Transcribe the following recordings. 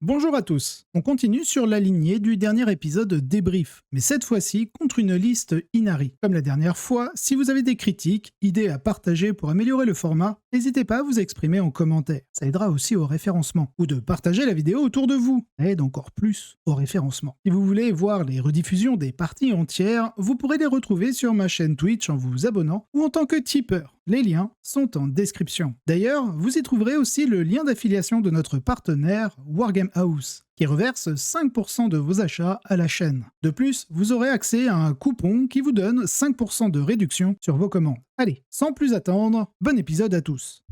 Bonjour à tous, on continue sur la lignée du dernier épisode débrief, mais cette fois-ci contre une liste Inari. Comme la dernière fois, si vous avez des critiques, idées à partager pour améliorer le format, n'hésitez pas à vous exprimer en commentaire, ça aidera aussi au référencement, ou de partager la vidéo autour de vous, ça aide encore plus au référencement. Si vous voulez voir les rediffusions des parties entières, vous pourrez les retrouver sur ma chaîne Twitch en vous abonnant, ou en tant que tipeur. Les liens sont en description. D'ailleurs, vous y trouverez aussi le lien d'affiliation de notre partenaire Wargame House, qui reverse 5% de vos achats à la chaîne. De plus, vous aurez accès à un coupon qui vous donne 5% de réduction sur vos commandes. Allez, sans plus attendre, bon épisode à tous.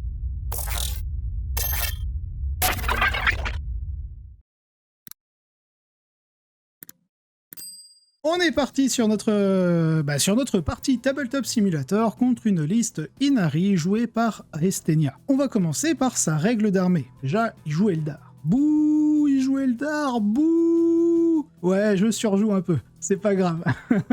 On est parti sur notre partie Tabletop Simulator contre une liste Inari jouée par Estenia. On va commencer par sa règle d'armée. Déjà, il joue Eldar. Bouh, il joue Eldar, bouh. Ouais, je surjoue un peu. C'est pas grave.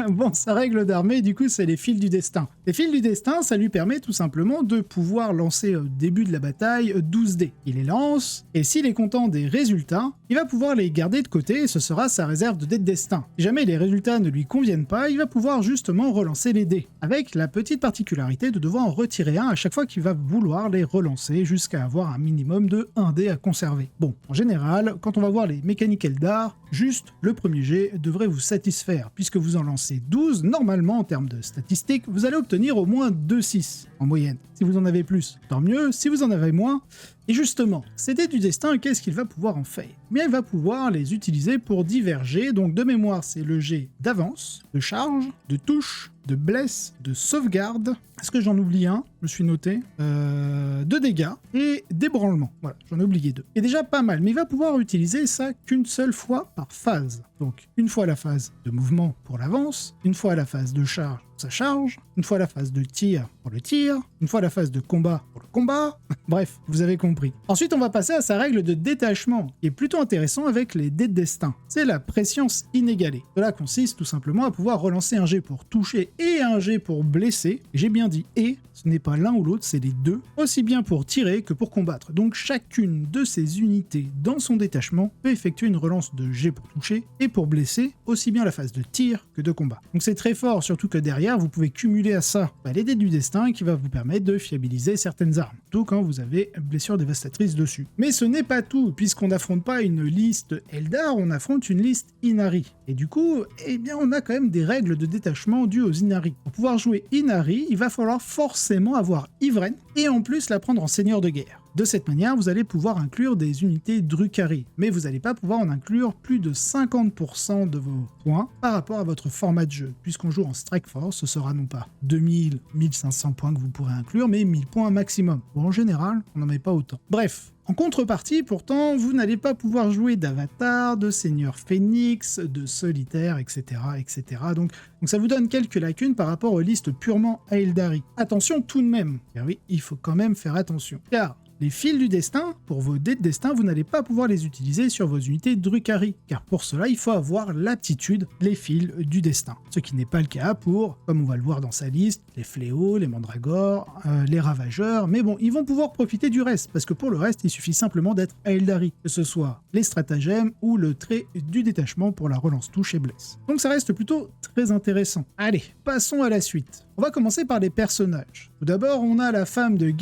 Bon, sa règle d'armée, du coup, c'est les fils du destin. Les fils du destin, ça lui permet tout simplement de pouvoir lancer au début de la bataille 12 dés. Il les lance, et s'il est content des résultats, il va pouvoir les garder de côté et ce sera sa réserve de dés de destin. Si jamais les résultats ne lui conviennent pas, il va pouvoir justement relancer les dés, avec la petite particularité de devoir en retirer un à chaque fois qu'il va vouloir les relancer jusqu'à avoir un minimum de 1 dé à conserver. Bon, en général, quand on va voir les mécaniques Eldar, juste le premier jet devrait vous satisfaire. Puisque vous en lancez 12, normalement en termes de statistiques, vous allez obtenir au moins 2-6 en moyenne. Si vous en avez plus, tant mieux. Si vous en avez moins, et justement, ces dés du destin, qu'est-ce qu'il va pouvoir en faire? Mais il va pouvoir les utiliser pour diverger, donc de mémoire c'est le jet d'avance, de charge, de touche, de blesse, de sauvegarde. Est-ce que j'en oublie un? Je me suis noté. De dégâts et d'ébranlement. Voilà, j'en ai oublié 2. Et déjà pas mal, mais il va pouvoir utiliser ça qu'une seule fois par phase. Donc une fois la phase de mouvement pour l'avance, une fois la phase de charge pour sa charge, une fois la phase de tir pour le tir, une fois la phase de combat pour le combat. Bref, vous avez compris. Ensuite, on va passer à sa règle de détachement, qui est plutôt intéressant avec les dés de destin. C'est la prescience inégalée. Cela consiste tout simplement à pouvoir relancer un jet pour toucher et un jet pour blesser. J'ai bien dit et, ce n'est pas l'un ou l'autre, c'est les deux, aussi bien pour tirer que pour combattre. Donc chacune de ces unités dans son détachement peut effectuer une relance de jet pour toucher et pour blesser, aussi bien la phase de tir que de combat. Donc c'est très fort, surtout que derrière, vous pouvez cumuler à ça les dés du destin qui va vous permettre de fiabiliser certaines armes, tout quand vous avez blessure dévastatrice dessus. Mais ce n'est pas tout, puisqu'on n'affronte pas une liste Eldar, on affronte une liste Inari. Et du coup, eh bien on a quand même des règles de détachement dues aux Inari. Pour pouvoir jouer Inari, il va falloir forcément avoir Ivren, et en plus la prendre en seigneur de guerre. De cette manière, vous allez pouvoir inclure des unités Drukhari, mais vous n'allez pas pouvoir en inclure plus de 50% de vos points par rapport à votre format de jeu. Puisqu'on joue en Strike Force, ce sera non pas 2000, 1500 points que vous pourrez inclure, mais 1000 points maximum. Bon, en général, on n'en met pas autant. Bref. En contrepartie, pourtant, vous n'allez pas pouvoir jouer d'avatar, de seigneur phénix, de solitaire, etc. etc. Donc ça vous donne quelques lacunes par rapport aux listes purement Aeldari. Attention tout de même, car oui, il faut quand même faire attention. Car les fils du destin, pour vos dés de destin, vous n'allez pas pouvoir les utiliser sur vos unités Drukhari, car pour cela, il faut avoir l'aptitude, les fils du destin. Ce qui n'est pas le cas pour, comme on va le voir dans sa liste, les fléaux, les mandragores, les ravageurs, mais bon, ils vont pouvoir profiter du reste, parce que pour le reste, il suffit simplement d'être Aeldari, que ce soit les stratagèmes ou le trait du détachement pour la relance touche et blesse. Donc ça reste plutôt très intéressant. Allez, passons à la suite. On va commencer par les personnages. Tout d'abord, on a la femme de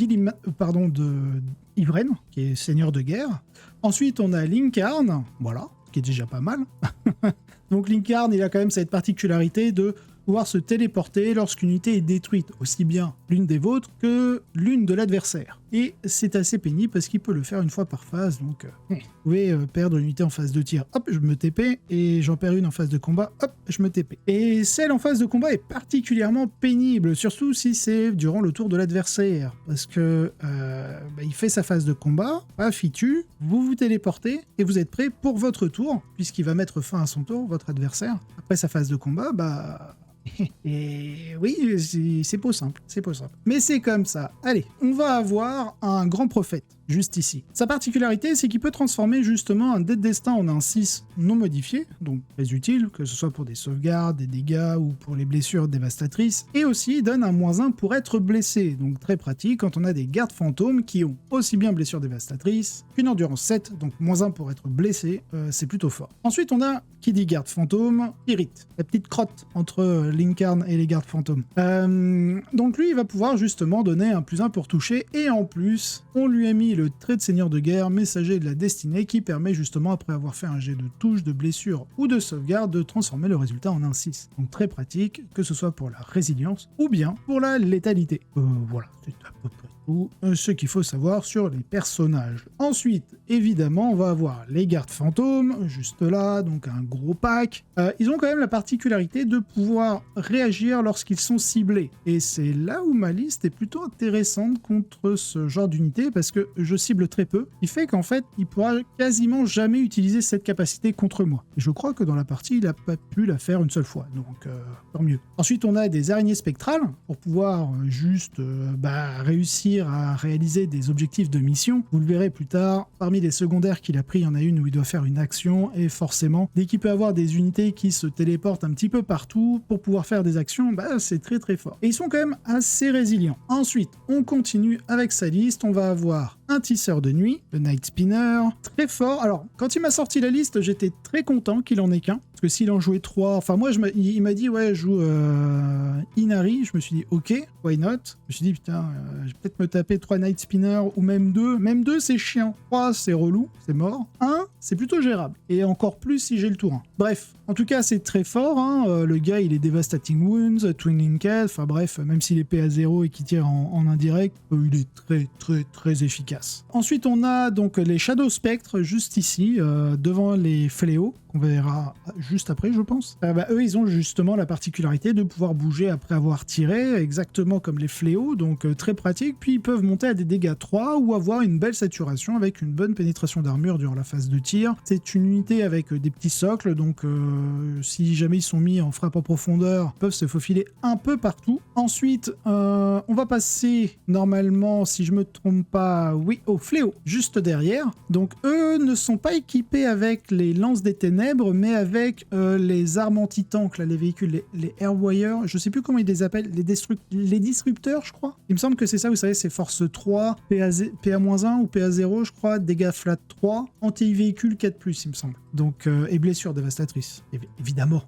Ivren, qui est seigneur de guerre. Ensuite, on a Linkarn, voilà, qui est déjà pas mal. Donc Linkarn, il a quand même cette particularité de pouvoir se téléporter lorsqu'une unité est détruite, aussi bien l'une des vôtres que l'une de l'adversaire. Et c'est assez pénible parce qu'il peut le faire une fois par phase, donc vous pouvez perdre une unité en phase de tir, hop, je me TP, et j'en perds une en phase de combat, hop, je me TP. Et celle en phase de combat est particulièrement pénible, surtout si c'est durant le tour de l'adversaire, parce que il fait sa phase de combat, paf, il tue, vous vous téléportez, et vous êtes prêt pour votre tour, puisqu'il va mettre fin à son tour, votre adversaire. Après sa phase de combat, et oui, c'est pas simple, c'est pas simple. Mais c'est comme ça. Allez, on va avoir un grand prophète. juste ici. Sa particularité, c'est qu'il peut transformer justement un dé de destin en un 6 non modifié, donc très utile, que ce soit pour des sauvegardes, des dégâts ou pour les blessures dévastatrices, et aussi il donne un -1 pour être blessé, donc très pratique quand on a des gardes fantômes qui ont aussi bien blessure dévastatrice qu'une endurance 7, donc -1 pour être blessé, c'est plutôt fort. Ensuite on a, qui dit garde fantôme, irrite, la petite crotte entre Lincarn et les gardes fantômes. Donc lui il va pouvoir justement donner un +1 pour toucher, et en plus on lui a mis le trait de seigneur de guerre, messager de la destinée, qui permet justement après avoir fait un jet de touche, de blessure ou de sauvegarde de transformer le résultat en un 6. Donc très pratique, que ce soit pour la résilience ou bien pour la létalité. Voilà, c'est à peu près tout ce qu'il faut savoir sur les personnages. Ensuite, évidemment, on va avoir les gardes fantômes, juste là, donc un gros pack. Ils ont quand même la particularité de pouvoir réagir lorsqu'ils sont ciblés. Et c'est là où ma liste est plutôt intéressante contre ce genre d'unité, parce que je cible très peu, ce qui fait qu'en fait, il pourra quasiment jamais utiliser cette capacité contre moi. Et je crois que dans la partie, il n'a pas pu la faire une seule fois, donc tant mieux. Ensuite, on a des araignées spectrales, pour pouvoir juste réussir à réaliser des objectifs de mission. Vous le verrez plus tard, parmi les secondaires qu'il a pris, il y en a une où il doit faire une action, et forcément, dès qu'il peut avoir des unités qui se téléportent un petit peu partout pour pouvoir faire des actions, c'est très très fort. Et ils sont quand même assez résilients. Ensuite, on continue avec sa liste, on va avoir un tisseur de nuit, le Night Spinner, très fort. Alors, quand il m'a sorti la liste, j'étais très content qu'il en ait qu'un, parce que s'il en jouait 3, enfin moi, il m'a dit, ouais, je joue Inari, je me suis dit, ok, why not? Je me suis dit, putain, je vais peut-être me taper 3 Night Spinner, ou même 2. Même 2, c'est chiant. 3, c'est relou, c'est mort. 1, c'est plutôt gérable. Et encore plus si j'ai le tour 1. Bref, en tout cas, c'est très fort, hein. Le gars, il est Devastating Wounds, Twin Linked, enfin bref, même s'il est PA0 et qu'il tire en indirect, il est très très très efficace. Ensuite, on a donc les Shadow Spectres, juste ici, devant les fléaux, qu'on verra juste après, je pense. Eux, ils ont justement la particularité de pouvoir bouger après avoir tiré, exactement comme les fléaux, donc très pratique. Puis ils peuvent monter à des dégâts 3 ou avoir une belle saturation avec une bonne pénétration d'armure durant la phase de tir. C'est une unité avec des petits socles, donc si jamais ils sont mis en frappe en profondeur, ils peuvent se faufiler un peu partout. Ensuite, on va passer normalement, si je me trompe pas, oui, aux fléaux, juste derrière. Donc eux ne sont pas équipés avec les lances des ténèbres, mais avec les armes anti-tank, là, les véhicules, les Airwire, je sais plus comment ils les appellent, les disrupteurs, je crois. Il me semble que c'est ça, vous savez, c'est force 3, PA-1 ou PA0, je crois, dégâts flat 3, anti-véhicule 4+, il me semble. Donc, et blessure dévastatrice, évidemment.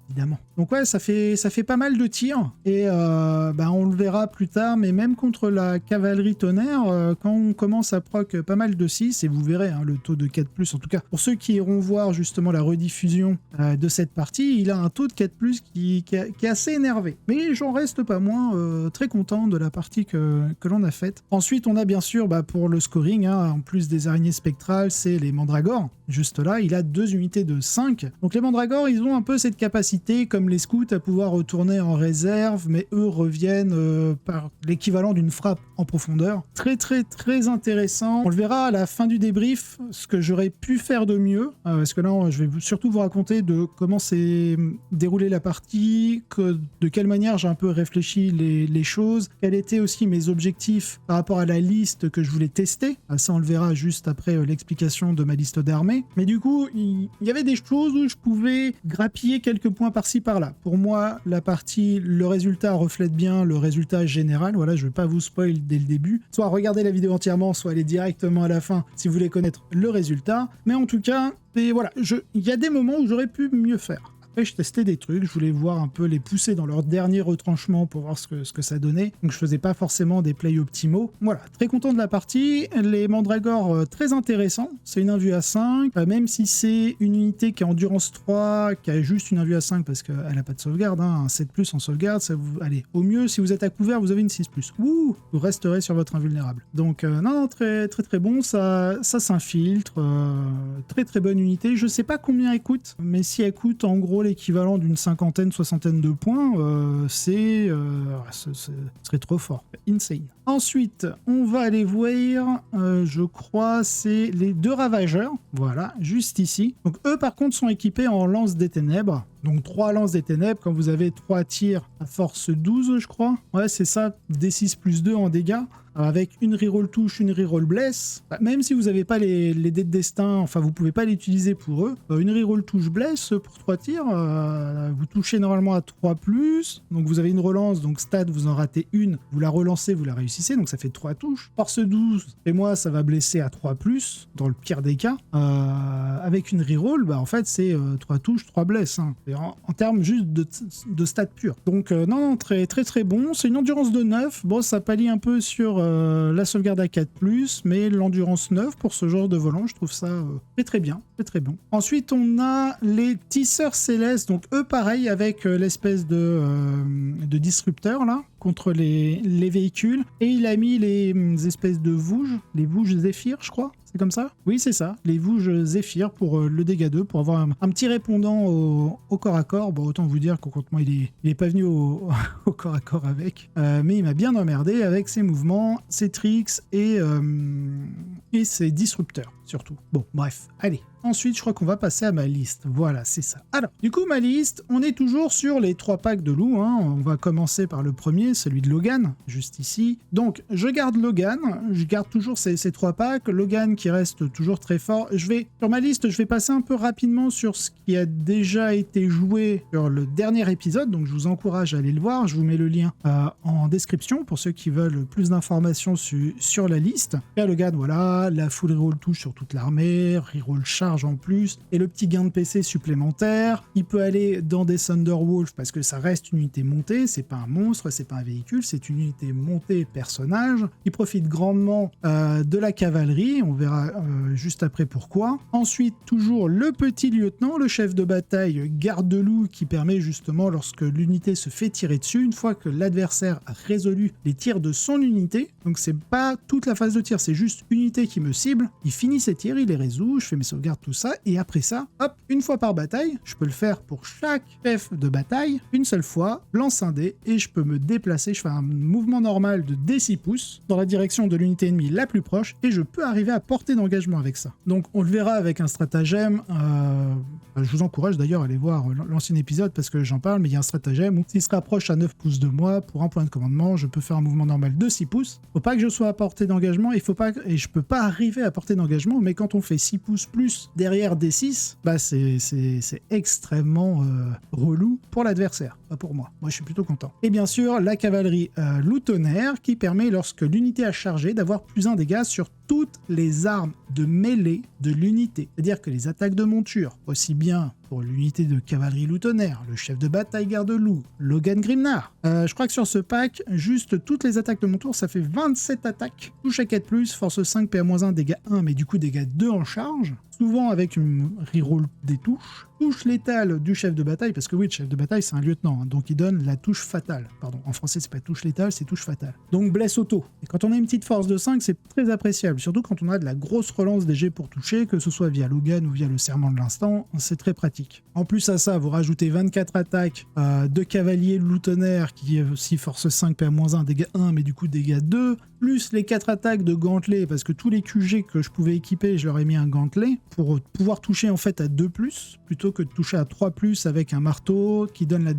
Donc ouais, ça fait pas mal de tirs, et on le verra plus tard, mais même contre la cavalerie tonnerre, quand on commence à proc pas mal de 6, et vous verrez hein, le taux de 4+, en tout cas, pour ceux qui iront voir justement la rediffusion de cette partie, il a un taux de 4+, qui est assez énervé. Mais j'en reste pas moins très content de la partie que l'on a faite. Ensuite, on a bien sûr, pour le scoring, hein, en plus des araignées spectrales, c'est les mandragores. Juste là, il a 2 unités de 5. Donc les mandragores, ils ont un peu cette capacité, comme les scouts, à pouvoir retourner en réserve, mais eux reviennent par l'équivalent d'une frappe en profondeur. Très très très intéressant. On le verra à la fin du débrief, ce que j'aurais pu faire de mieux, parce que là, je vais surtout vous raconter de comment s'est déroulée la partie, de quelle manière j'ai un peu réfléchi les choses, quels étaient aussi mes objectifs par rapport à la liste que je voulais tester. Ça, on le verra juste après l'explication de ma liste d'armées. Mais du coup, il y avait des choses où je pouvais grappiller quelques points par-ci par-là. Pour moi, la partie, le résultat reflète bien le résultat général. Voilà, je ne vais pas vous spoil dès le début. Soit regardez la vidéo entièrement, soit aller directement à la fin si vous voulez connaître le résultat. Mais en tout cas, voilà, il y a des moments où j'aurais pu mieux faire. Après, je testais des trucs, je voulais voir un peu les pousser dans leur dernier retranchement pour voir ce que ça donnait. Donc je faisais pas forcément des plays optimaux. Voilà, très content de la partie. Les mandragores, très intéressants. C'est une 1 vue à 5. Même si c'est une unité qui a endurance 3, qui a juste une 1 vue à 5 parce qu'elle a pas de sauvegarde, hein, un 7+ en sauvegarde, ça vous... Allez, au mieux, si vous êtes à couvert, vous avez une 6+. Ouh, vous resterez sur votre invulnérable. Donc non, très très très bon. Ça s'infiltre. Très très bonne unité. Je sais pas combien elle coûte, mais si elle coûte en gros l'équivalent d'une 50aine, 60aine de points, ce serait trop fort. Insane. Ensuite, on va aller voir, je crois, c'est les 2 ravageurs. Voilà, juste ici. Donc eux, par contre, sont équipés en lance des ténèbres. Donc 3 lances des ténèbres, quand vous avez 3 tirs à force 12, je crois. Ouais, c'est ça, D6 plus 2 en dégâts. Avec une reroll touche, une reroll bless. Bah, même si vous n'avez pas les dés de destin, enfin vous pouvez pas l'utiliser pour eux. Une reroll touche bless pour 3 tirs, vous touchez normalement à 3+, donc vous avez une relance, donc stat, vous en ratez une, vous la relancez, vous la réussissez, donc ça fait 3 touches. Force 12, et moi ça va blesser à 3+, dans le pire des cas. Avec une reroll, bah en fait c'est 3 touches, 3 bless, hein. En termes juste de stats purs. Donc non, très très très bon. C'est une endurance de 9, bon ça pallie un peu sur la sauvegarde à 4+, mais l'endurance 9 pour ce genre de volant, je trouve ça très très bien, très très bon. Ensuite, on a les tisseurs célestes, donc eux pareil avec l'espèce de disrupteur là, contre les véhicules, et il a mis les espèces de vouges, les vouges Zéphyr, je crois. C'est comme ça? Oui, c'est ça. Les vouges Zéphyr pour le dégât 2, pour avoir un petit répondant au corps à corps. Bon, autant vous dire qu'au comptement, il est pas venu au corps à corps avec. Mais il m'a bien emmerdé avec ses mouvements, ses tricks et ses disrupteurs, surtout. Bon, bref, allez. Ensuite, je crois qu'on va passer à ma liste. Voilà, c'est ça. Alors, du coup, ma liste, on est toujours sur les 3 packs de loup, hein. On va commencer par le premier, celui de Logan, juste ici. Donc, je garde Logan, je garde toujours ces 3 packs. Logan qui reste toujours très fort. Sur ma liste, je vais passer un peu rapidement sur ce qui a déjà été joué sur le dernier épisode, donc je vous encourage à aller le voir. Je vous mets le lien en description pour ceux qui veulent plus d'informations sur la liste. Et à Logan, voilà, la full reroll touche sur toute l'armée, reroll charge en plus, et le petit gain de PC supplémentaire. Il peut aller dans des Thunderwolf parce que ça reste une unité montée, c'est pas un monstre, c'est pas un véhicule, c'est une unité montée personnage. Il profite grandement de la cavalerie, on verra juste après pourquoi. Ensuite, toujours le petit lieutenant, le chef de bataille garde-loup qui permet justement, lorsque l'unité se fait tirer dessus, une fois que l'adversaire a résolu les tirs de son unité, donc c'est pas toute la phase de tir, c'est juste une unité qui me cible, il finit ses tirs, il les résout, je fais mes sauvegardes, tout ça, et après ça, hop, une fois par bataille, je peux le faire pour chaque chef de bataille, une seule fois, lance un dé, et je peux me déplacer, je fais un mouvement normal de D6 pouces dans la direction de l'unité ennemie la plus proche, et je peux arriver à portée d'engagement avec ça. Donc on le verra avec un stratagème, je vous encourage d'ailleurs à aller voir l'ancien épisode parce que j'en parle, mais il y a un stratagème où s'il se rapproche à 9 pouces de moi, pour un point de commandement, je peux faire un mouvement normal de 6 pouces. Faut pas que je sois à portée d'engagement, et je peux pas arriver à portée d'engagement, mais quand on fait 6 pouces plus derrière D6, bah c'est extrêmement relou pour l'adversaire, pas pour moi. Moi, je suis plutôt content. Et bien sûr, la cavalerie loup tonnerre qui permet, lorsque l'unité a chargé, d'avoir +1 dégâts sur toutes les armes de mêlée de l'unité. C'est-à-dire que les attaques de monture, aussi bien pour l'unité de cavalerie loup tonnerre, le chef de bataille garde-loup, Logan Grimnar. Je crois que sur ce pack, juste toutes les attaques de monture, ça fait 27 attaques. Touche à 4+, force 5, PA-1, dégâts 1, mais du coup dégâts 2 en charge. Souvent avec une reroll des touches. Touche létale du chef de bataille, parce que oui, le chef de bataille, c'est un lieutenant, hein, donc il donne la touche fatale. Pardon, en français, c'est pas touche létale, c'est touche fatale. Donc blesse auto. Et quand on a une petite force de 5, c'est très appréciable, surtout quand on a de la grosse relance des jets pour toucher, que ce soit via Logan ou via le serment de l'instant, c'est très pratique. En plus à ça, vous rajoutez 24 attaques de cavalier loup tonnerre, qui est aussi force 5, PA-1, dégâts 1, mais du coup dégâts 2, plus les 4 attaques de gantelet, parce que tous les QG que je pouvais équiper, je leur ai mis un gantelet, pour pouvoir toucher en fait à 2+, plutôt que de toucher à 3+, avec un marteau qui donne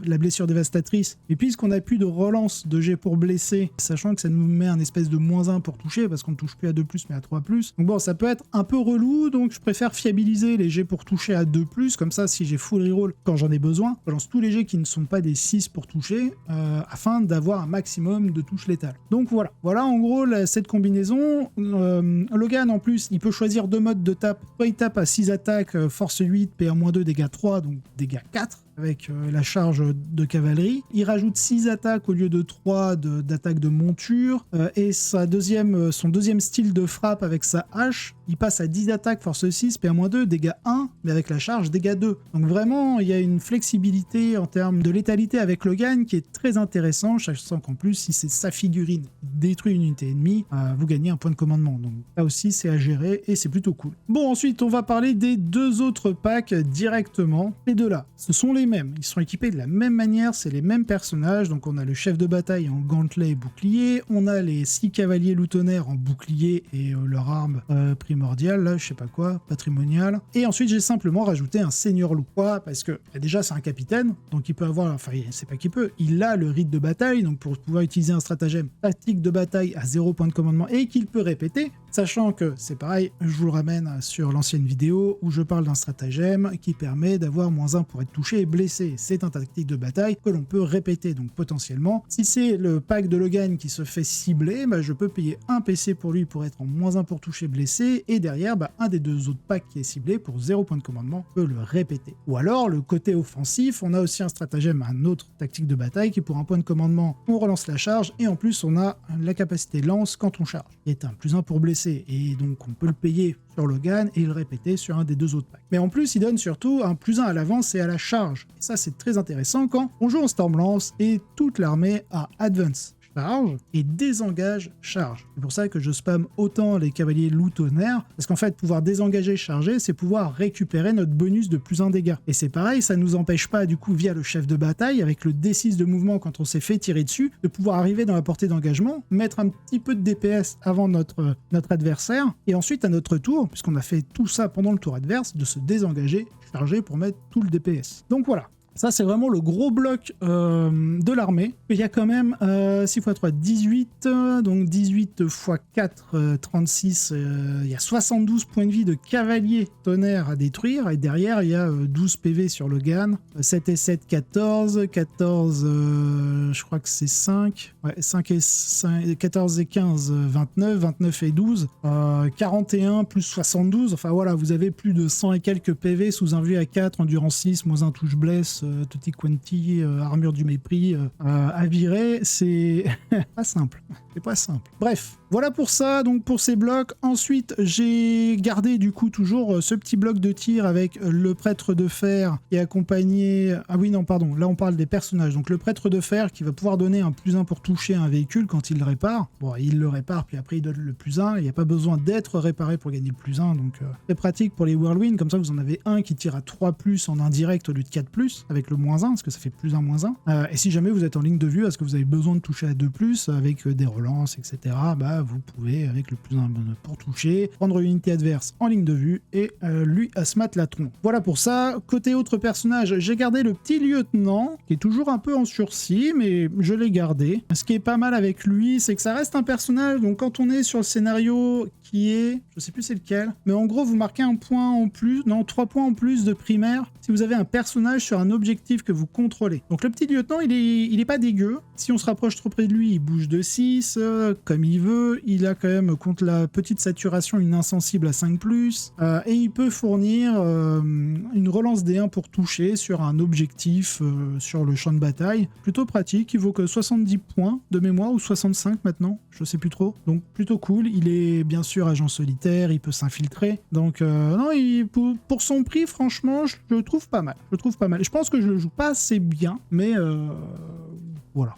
la blessure dévastatrice. Et puisqu'on n'a plus de relance de jet pour blesser, sachant que ça nous met un espèce de -1 pour toucher, parce qu'on ne touche plus à 2+, mais à 3+. Donc bon, ça peut être un peu relou, donc je préfère fiabiliser les jets pour toucher à 2+, comme ça, si j'ai full reroll quand j'en ai besoin, je lance tous les jets qui ne sont pas des 6 pour toucher, afin d'avoir un maximum de touches létales. Donc voilà. Voilà en gros cette combinaison. Logan en plus, il peut choisir 2 modes de tape. Soit il tape à 6 attaques, force 8, PA-2, dégâts 3, donc dégâts 4. Avec la charge de cavalerie. Il rajoute 6 attaques au lieu de 3 d'attaques de monture. Et son deuxième style de frappe avec sa hache, il passe à 10 attaques, force 6, PA-2, dégâts 1, mais avec la charge, dégâts 2. Donc vraiment, il y a une flexibilité en termes de létalité avec Logan qui est très intéressant, sachant qu'en plus, si c'est sa figurine qui détruit une unité ennemie, vous gagnez un point de commandement. Donc là aussi, c'est à gérer et c'est plutôt cool. Bon, ensuite, on va parler des 2 autres packs directement. Les 2 là, ce sont les mêmes. Ils sont équipés de la même manière, c'est les mêmes personnages. Donc on a le chef de bataille en gantelet et bouclier, on a les 6 cavaliers loutonnaires en bouclier et leur arme primordiale, là, je sais pas quoi, patrimoniale. Et ensuite j'ai simplement rajouté un seigneur loup. Pourquoi ? Parce que déjà c'est un capitaine, donc il peut avoir, enfin c'est pas qu'il peut, il a le rite de bataille, donc pour pouvoir utiliser un stratagème tactique de bataille à 0 point de commandement et qu'il peut répéter, sachant que c'est pareil, je vous le ramène sur l'ancienne vidéo où je parle d'un stratagème qui permet d'avoir -1 pour être touché et blessé. C'est un tactique de bataille que l'on peut répéter, donc potentiellement, si c'est le pack de Logan qui se fait cibler, bah, je peux payer un PC pour lui pour être en -1 pour toucher blessé, et derrière, bah, un des 2 autres packs qui est ciblé pour 0 point de commandement peut le répéter. Ou alors, le côté offensif, on a aussi un stratagème, un autre tactique de bataille qui pour un point de commandement, on relance la charge, et en plus on a la capacité lance quand on charge, qui est un +1 pour blesser, et donc on peut le payer sur Logan et le répéter sur un des 2 autres packs. Mais en plus, il donne surtout un +1 à l'avance et à la charge. Et ça, c'est très intéressant quand on joue en Stormlance et toute l'armée a Advance charge et désengage charge. C'est pour ça que je spam autant les cavaliers loutonnaires, parce qu'en fait, pouvoir désengager charger, c'est pouvoir récupérer notre bonus de +1 dégâts. Et c'est pareil, ça nous empêche pas, du coup, via le chef de bataille, avec le D6 de mouvement quand on s'est fait tirer dessus, de pouvoir arriver dans la portée d'engagement, mettre un petit peu de DPS avant notre adversaire, et ensuite à notre tour, puisqu'on a fait tout ça pendant le tour adverse, de se désengager, charger pour mettre tout le DPS. Donc voilà. Ça, c'est vraiment le gros bloc de l'armée. Il y a quand même 6 x 3, 18, donc 18 x 4, 36, il y a 72 points de vie de cavalier tonnerre à détruire, et derrière, il y a 12 PV sur Logan, 7 et 7, 14, 14, je crois que c'est 5, ouais, 5 et 5, 14 et 15, 29, 29 et 12, 41 plus 72, enfin voilà, vous avez plus de 100 et quelques PV sous un V à 4, endurance 6, -1 touche blesse, tutti quanti, armure du mépris à virer, c'est pas simple. C'est pas simple. Bref, voilà pour ça, donc pour ces blocs. Ensuite, j'ai gardé du coup toujours ce petit bloc de tir avec le prêtre de fer qui est accompagné... Ah oui, non, pardon, là on parle des personnages. Donc le prêtre de fer qui va pouvoir donner un +1 pour toucher un véhicule quand il le répare. Bon, il le répare, puis après il donne le +1. Il n'y a pas besoin d'être réparé pour gagner le +1, donc c'est pratique pour les Whirlwind. Comme ça, vous en avez un qui tire à 3+ en indirect au lieu de 4+, avec le -1, parce que ça fait +1, -1. Et si jamais vous êtes en ligne de vue, est-ce que vous avez besoin de toucher à 2+, avec des relances, etc., bah vous pouvez, avec le +1 pour toucher, prendre une unité adverse en ligne de vue et lui asmat la tronc. Voilà pour ça. Côté autre personnage, j'ai gardé le petit lieutenant, qui est toujours un peu en sursis, mais je l'ai gardé. Ce qui est pas mal avec lui, c'est que ça reste un personnage, donc quand on est sur le scénario qui est, je sais plus c'est lequel, mais en gros vous marquez un point en plus, non 3 points en plus de primaire si vous avez un personnage sur un objectif que vous contrôlez. Donc le petit lieutenant il est pas dégueu, si on se rapproche trop près de lui il bouge de 6 comme il veut, il a quand même contre la petite saturation une insensible à 5+, et il peut fournir une relance D1 pour toucher sur un objectif sur le champ de bataille, plutôt pratique, il vaut que 70 points de mémoire ou 65 maintenant, je sais plus trop, donc plutôt cool. Il est bien sûr agent solitaire, il peut s'infiltrer, donc non, pour son prix franchement je le trouve pas mal, je pense que je le joue pas assez bien, mais voilà.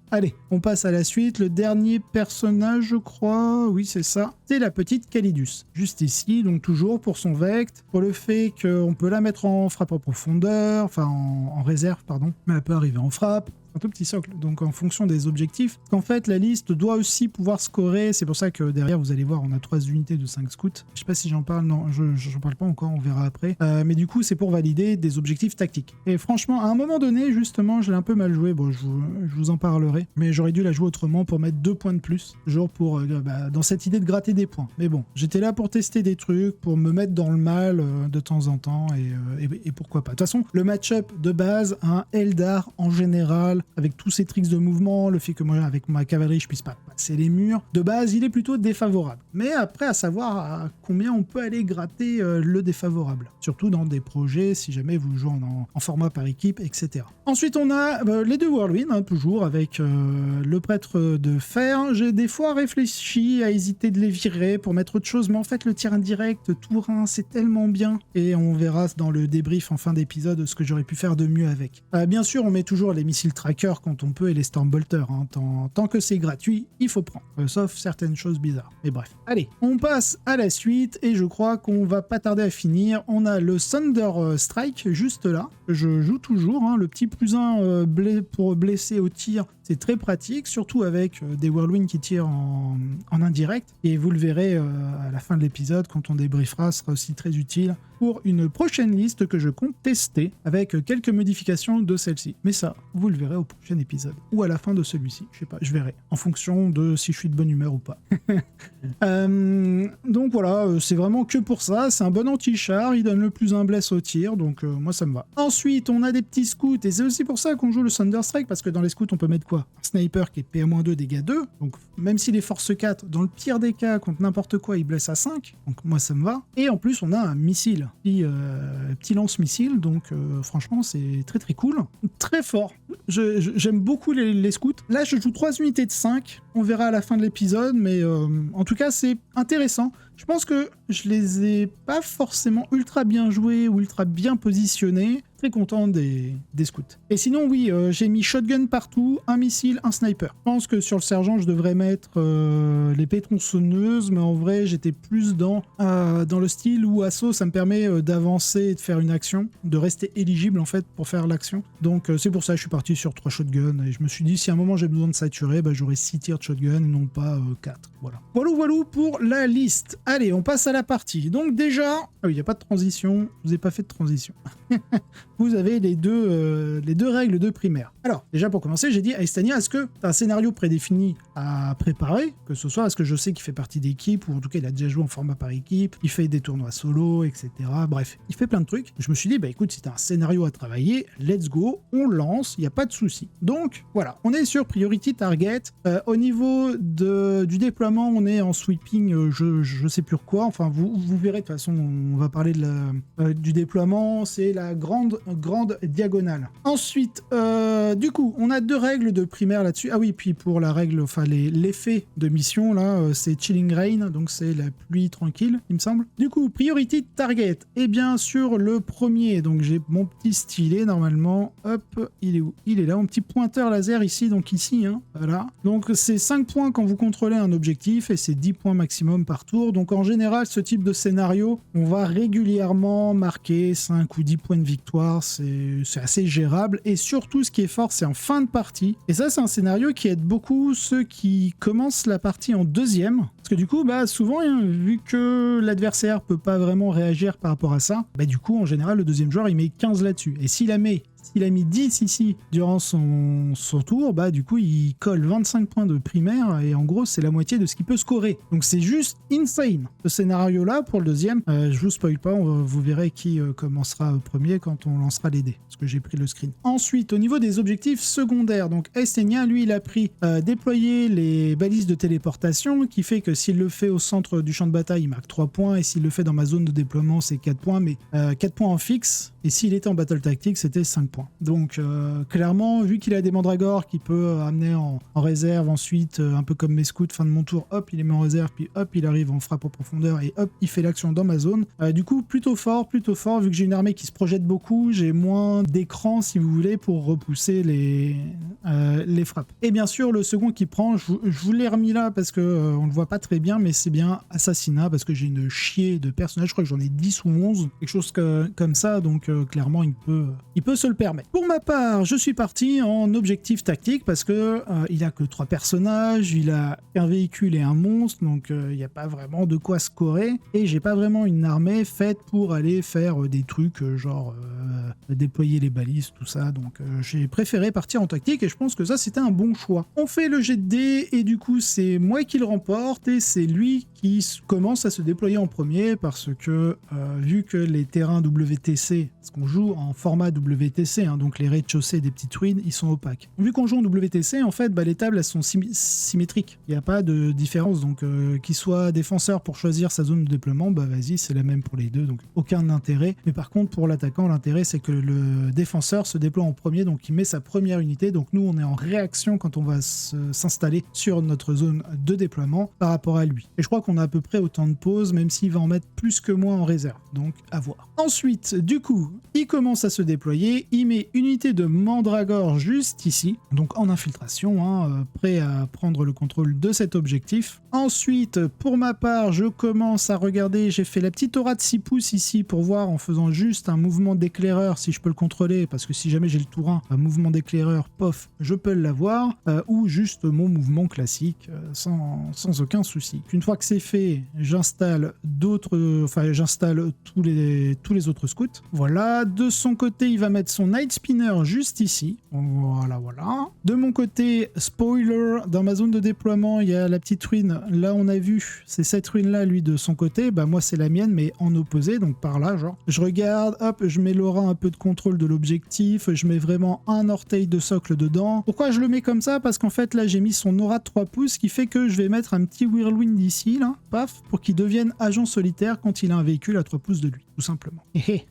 Allez, on passe à la suite. Le dernier personnage, je crois, oui c'est ça, c'est la petite Calidus, juste ici, donc toujours pour son vect, pour le fait qu'on peut la mettre en frappe en profondeur, enfin en réserve, pardon, mais elle peut arriver en frappe, un tout petit socle, donc en fonction des objectifs. En fait, la liste doit aussi pouvoir scorer, c'est pour ça que derrière, vous allez voir, on a 3 unités de 5 scouts. Je sais pas si j'en parle, non, j'en parle pas encore, on verra après. Mais du coup, c'est pour valider des objectifs tactiques. Et franchement, à un moment donné, justement, je l'ai un peu mal joué, bon, je vous en parlerai, mais j'aurais dû la jouer autrement pour mettre 2 points de plus, genre pour, dans cette idée de gratter des points. Mais bon, j'étais là pour tester des trucs, pour me mettre dans le mal de temps en temps, et pourquoi pas. De toute façon, le match-up de base, un Eldar en général, avec tous ces tricks de mouvement, le fait que moi, avec ma cavalerie, je puisse pas passer les murs, de base, il est plutôt défavorable. Mais après, à savoir à combien on peut aller gratter le défavorable. Surtout dans des projets, si jamais vous jouez en format par équipe, etc. Ensuite, on a les 2 Whirlwind, toujours avec le prêtre de fer. J'ai des fois réfléchi à hésiter de les virer pour mettre autre chose, mais en fait, le tir indirect, Tourin, c'est tellement bien. Et on verra dans le débrief en fin d'épisode ce que j'aurais pu faire de mieux avec. Bien sûr, on met toujours les missiles tracker quand on peut et les Stormbolters. Hein. Tant que c'est gratuit, il faut prendre. Sauf certaines choses bizarres. Mais bref. Allez, on passe à la suite et je crois qu'on va pas tarder à finir. On a le Thunder Strike juste là. Je joue toujours. Hein. Le petit +1 pour blesser au tir, c'est très pratique, surtout avec des Whirlwind qui tirent en indirect. Et vous le verrez à la fin de l'épisode, quand on débriefera, sera aussi très utile pour une prochaine liste que je compte tester avec quelques modifications de celle-ci. Mais ça, vous le verrez au prochain épisode. Ou à la fin de celui-ci, je sais pas, je verrai. En fonction de si je suis de bonne humeur ou pas. Donc voilà, c'est vraiment que pour ça. C'est un bon anti-char, il donne le +1 bless au tir, donc moi ça me va. Ensuite, on a des petits scouts, et c'est aussi pour ça qu'on joue le Thunderstrike, parce que dans les scouts, on peut mettre quoi? Un sniper qui est PA-2, dégâts 2, donc même s'il est force 4, dans le pire des cas, contre n'importe quoi, il blesse à 5, donc moi ça me va. Et en plus, on a un missile. Petit lance-missile, donc franchement c'est très très cool, très fort. J'aime beaucoup les scouts. Là je joue 3 unités de 5, on verra à la fin de l'épisode, mais en tout cas c'est intéressant. Je pense que je les ai pas forcément ultra bien joués ou ultra bien positionnés. Très content des scouts. Et sinon oui, j'ai mis shotgun partout, un missile, un sniper. Je pense que sur le sergent je devrais mettre l'épée tronçonneuse, mais en vrai j'étais plus dans le style où assaut ça me permet d'avancer et de faire une action, de rester éligible en fait pour faire l'action. Donc c'est pour ça que je suis parti sur 3 shotguns et je me suis dit si à un moment j'ai besoin de saturer, bah, j'aurai 6 tirs de shotgun et non pas 4. Voilà. Voilà pour la liste. Allez, on passe à la partie. Donc déjà, il n'y a pas de transition, je vous ai pas fait de transition. Vous avez les deux règles de primaire. Alors, déjà pour commencer, j'ai dit à Estania, est-ce que tu as un scénario prédéfini à préparer, que ce soit, est-ce que je sais qu'il fait partie d'équipe, ou en tout cas il a déjà joué en format par équipe, il fait des tournois solo, etc. Bref, il fait plein de trucs. Je me suis dit, bah écoute, si tu as un scénario à travailler, let's go, on lance, il n'y a pas de souci. Donc, voilà, on est sur Priority Target. Au niveau du déploiement, on est en sweeping, je sais plus quoi, enfin vous verrez, de toute façon, on va parler du déploiement, c'est la grande diagonale. Ensuite, du coup, on a 2 règles de primaire là-dessus. Ah oui, puis pour la règle, enfin l'effet de mission, là, c'est Chilling Rain, donc c'est la pluie tranquille, il me semble. Du coup, Priority Target. Et bien sur le premier, donc j'ai mon petit stylet, normalement, hop, il est où? Il est là, mon petit pointeur laser ici, donc ici, hein, voilà. Donc c'est 5 points quand vous contrôlez un objectif, et c'est 10 points maximum par tour. Donc en général, ce type de scénario, on va régulièrement marquer 5 ou 10 points de victoire, c'est assez gérable, et surtout ce qui est fort, c'est en fin de partie. Et ça, c'est un scénario qui aide beaucoup ceux qui commencent la partie en deuxième, parce que du coup, bah souvent, hein, vu que l'adversaire peut pas vraiment réagir par rapport à ça, bah du coup, en général, le deuxième joueur, il met 15 là-dessus. Et s'il a mis 10 ici durant son tour, bah du coup il colle 25 points de primaire et en gros c'est la moitié de ce qu'il peut scorer. Donc c'est juste insane ce scénario là pour le deuxième. Je vous spoil pas, vous verrez qui commencera premier quand on lancera les dés, parce que j'ai pris le screen. Ensuite, au niveau des objectifs secondaires, donc Estenia lui il a pris déployer les balises de téléportation, qui fait que s'il le fait au centre du champ de bataille il marque 3 points, et s'il le fait dans ma zone de déploiement c'est 4 points, mais 4 points en fixe, et s'il était en battle tactique c'était 5 points. Donc clairement, vu qu'il a des mandragores qu'il peut amener en réserve ensuite, un peu comme mes scouts, fin de mon tour, hop, il les met en réserve, puis hop, il arrive en frappe en profondeur, et hop, il fait l'action dans ma zone. Du coup, plutôt fort, vu que j'ai une armée qui se projette beaucoup, j'ai moins d'écran, si vous voulez, pour repousser les frappes. Et bien sûr, le second qui prend, je vous l'ai remis là, parce que on le voit pas très bien, mais c'est bien Assassinat, parce que j'ai une chier de personnages, je crois que j'en ai 10 ou 11, quelque chose comme ça, donc clairement, il peut se le permettre. Pour ma part, je suis parti en objectif tactique parce que il a que 3 personnages, il a un véhicule et un monstre, donc il n'y a pas vraiment de quoi scorer, et j'ai pas vraiment une armée faite pour aller faire des trucs genre déployer les balises, tout ça, donc j'ai préféré partir en tactique, et je pense que ça c'était un bon choix. On fait le jet de dés, et du coup c'est moi qui le remporte, et c'est lui qui commence à se déployer en premier, parce que vu que les terrains WTC, parce qu'on joue en format WTC, hein, donc les rez-de-chaussée des petites ruines, ils sont opaques. Vu qu'on joue en WTC, en fait, bah, les tables elles sont symétriques. Il n'y a pas de différence, donc qu'il soit défenseur pour choisir sa zone de déploiement, bah vas-y, c'est la même pour les deux, donc aucun intérêt. Mais par contre, pour l'attaquant, l'intérêt c'est que le défenseur se déploie en premier, donc il met sa première unité, donc nous on est en réaction quand on va s'installer sur notre zone de déploiement par rapport à lui. Et je crois qu'on a à peu près autant de pauses, même s'il va en mettre plus que moi en réserve, donc à voir. Ensuite, du coup, il commence à se déployer, il met une unité de mandragore juste ici, donc en infiltration, hein, prêt à prendre le contrôle de cet objectif. Ensuite, pour ma part, je commence à regarder, j'ai fait la petite aura de 6 pouces ici pour voir en faisant juste un mouvement d'éclaireur si je peux le contrôler, parce que si jamais j'ai le tour 1, un mouvement d'éclaireur, pof, je peux l'avoir, ou juste mon mouvement classique, sans aucun souci. Une fois que c'est fait, j'installe tous les autres scouts. Voilà, de son côté, il va mettre son Night Spinner juste ici. Voilà. De mon côté, spoiler, dans ma zone de déploiement, il y a la petite ruine. Là, on a vu, c'est cette ruine-là, lui, de son côté. Bah, moi, c'est la mienne, mais en opposé, donc par là, genre. Je regarde, hop, je mets l'aura un peu de contrôle de l'objectif. Je mets vraiment un orteil de socle dedans. Pourquoi je le mets comme ça? Parce qu'en fait, là, j'ai mis son aura de 3 pouces, qui fait que je vais mettre un petit Whirlwind ici, là, paf, pour qu'il devienne agent solitaire quand il a un véhicule à 3 pouces de lui, tout simplement.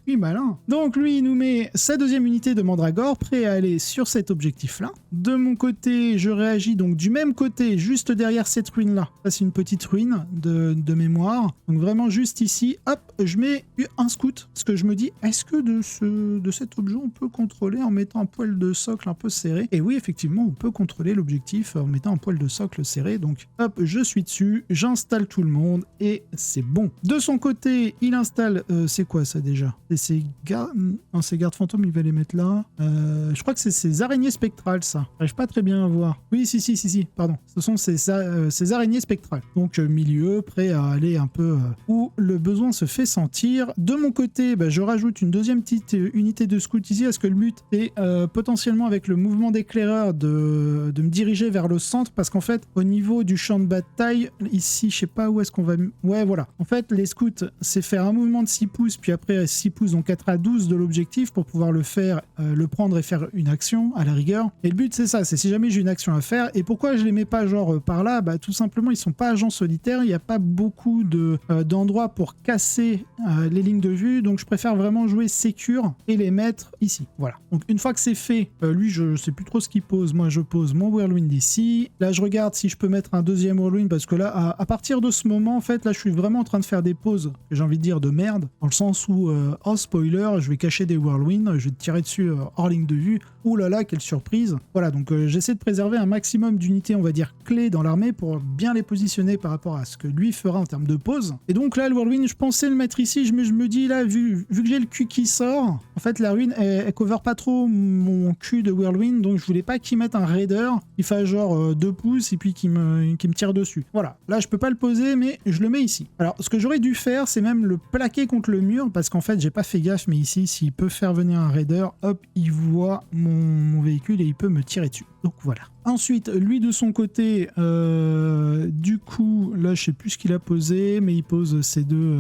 Lui, malin. Donc, lui, il nous met sa deuxième unité de mandragore, prêt à aller sur cet objectif-là. De mon côté, je réagis donc du même côté, juste derrière cette ruine-là. Ça, c'est une petite ruine de mémoire. Donc, vraiment, juste ici, hop, je mets un scout. Parce que je me dis, est-ce que de cet objet, on peut contrôler en mettant un poil de socle un peu serré? Et oui, effectivement, on peut contrôler l'objectif en mettant un poil de socle serré. Donc, hop, je suis dessus, j'installe tout le monde et c'est bon. De son côté, il installe, c'est quoi ça déjà? C'est ses gardes... Non, ses gardes fantômes, il va les mettre là. Je crois que c'est ces araignées spectrales, ça. J'arrive pas très bien à voir. Oui, si, pardon. Ce sont ces araignées spectrales. Donc, milieu, prêt à aller un peu où le besoin se fait sentir. De mon côté, bah, je rajoute une deuxième petite unité de scout ici, parce que le but est potentiellement avec le mouvement d'éclaireur de me diriger vers le centre, parce qu'en fait, au niveau du champ de bataille, ici, je sais pas où est-ce qu'on va... Ouais, voilà. En fait, les scouts, c'est faire un mouvement de 6 pouces, puis après 6 pouces, donc 4 à 12 de l'objectif pour pouvoir le faire, le prendre et faire une action à la rigueur. Et le but, c'est ça, c'est si jamais j'ai une action à faire. Et pourquoi je les mets pas genre par là? Bah, tout simplement, ils sont pas agents solitaires, il n'y a pas beaucoup d'endroits pour casser les lignes de vue, donc je préfère vraiment jouer sécure et les mettre ici. Voilà. Donc une fois que c'est fait, lui, je sais plus trop ce qu'il pose. Moi, je pose mon Whirlwind ici. Là, je regarde si je peux mettre un deuxième Whirlwind, parce que là, à partir de ce moment, en fait, là, je suis vraiment en train de faire des pauses, j'ai envie de dire, de merde, dans le sens où, oh spoiler, je vais cacher des Whirlwind, je vais tirer dessus hors ligne de vue. Ouh là là, quelle surprise. Voilà, donc j'essaie de préserver un maximum d'unités, on va dire, clés dans l'armée pour bien les positionner par rapport à ce que lui fera en termes de pause. Et donc là, le Whirlwind, je pensais le mettre ici, mais je me dis là, vu que j'ai le cul qui sort, en fait, la ruine, elle cover pas trop mon cul de Whirlwind, donc je voulais pas qu'il mette un raider, il fasse genre 2 pouces et puis qu'il me tire dessus. Voilà, là, je peux pas le poser, mais je le mets ici. Alors, ce que j'aurais dû faire, c'est même le plaquer contre le mur, parce qu'en fait, j'ai pas fait gaffe, mais ici, s'il peut faire venir un raider, hop, il voit mon véhicule et il peut me tirer dessus. Donc voilà. Ensuite, lui de son côté, du coup, là je sais plus ce qu'il a posé, mais il pose ces deux...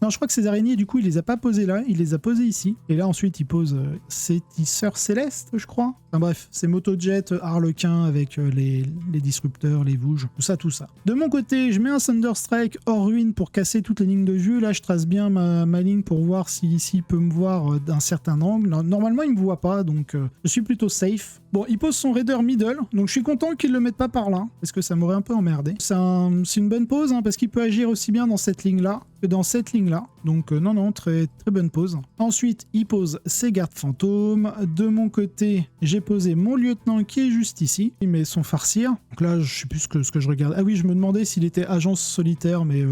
Non, je crois que ces araignées, du coup, il les a pas posées là, il les a posées ici. Et là ensuite, il pose ces tisseurs célestes, je crois. Enfin bref, ces motojet Harlequin avec les disrupteurs, les vouges, tout ça. De mon côté, je mets un Thunderstrike hors ruine pour casser toutes les lignes de vue. Là, je trace bien ma ligne pour voir s'il peut me voir d'un certain angle. Normalement, il me voit pas, donc je suis plutôt safe. Bon, il pose son Raider middle, donc je suis content qu'il le mette pas par là, parce que ça m'aurait un peu emmerdé. C'est une bonne pause, hein, parce qu'il peut agir aussi bien dans cette ligne-là que dans cette ligne-là. Donc non, très bonne pause. Ensuite, il pose ses gardes fantômes. De mon côté, j'ai posé mon lieutenant qui est juste ici. Il met son farcir. Donc là, je sais plus ce que je regarde. Ah oui, je me demandais s'il était agent solitaire, mais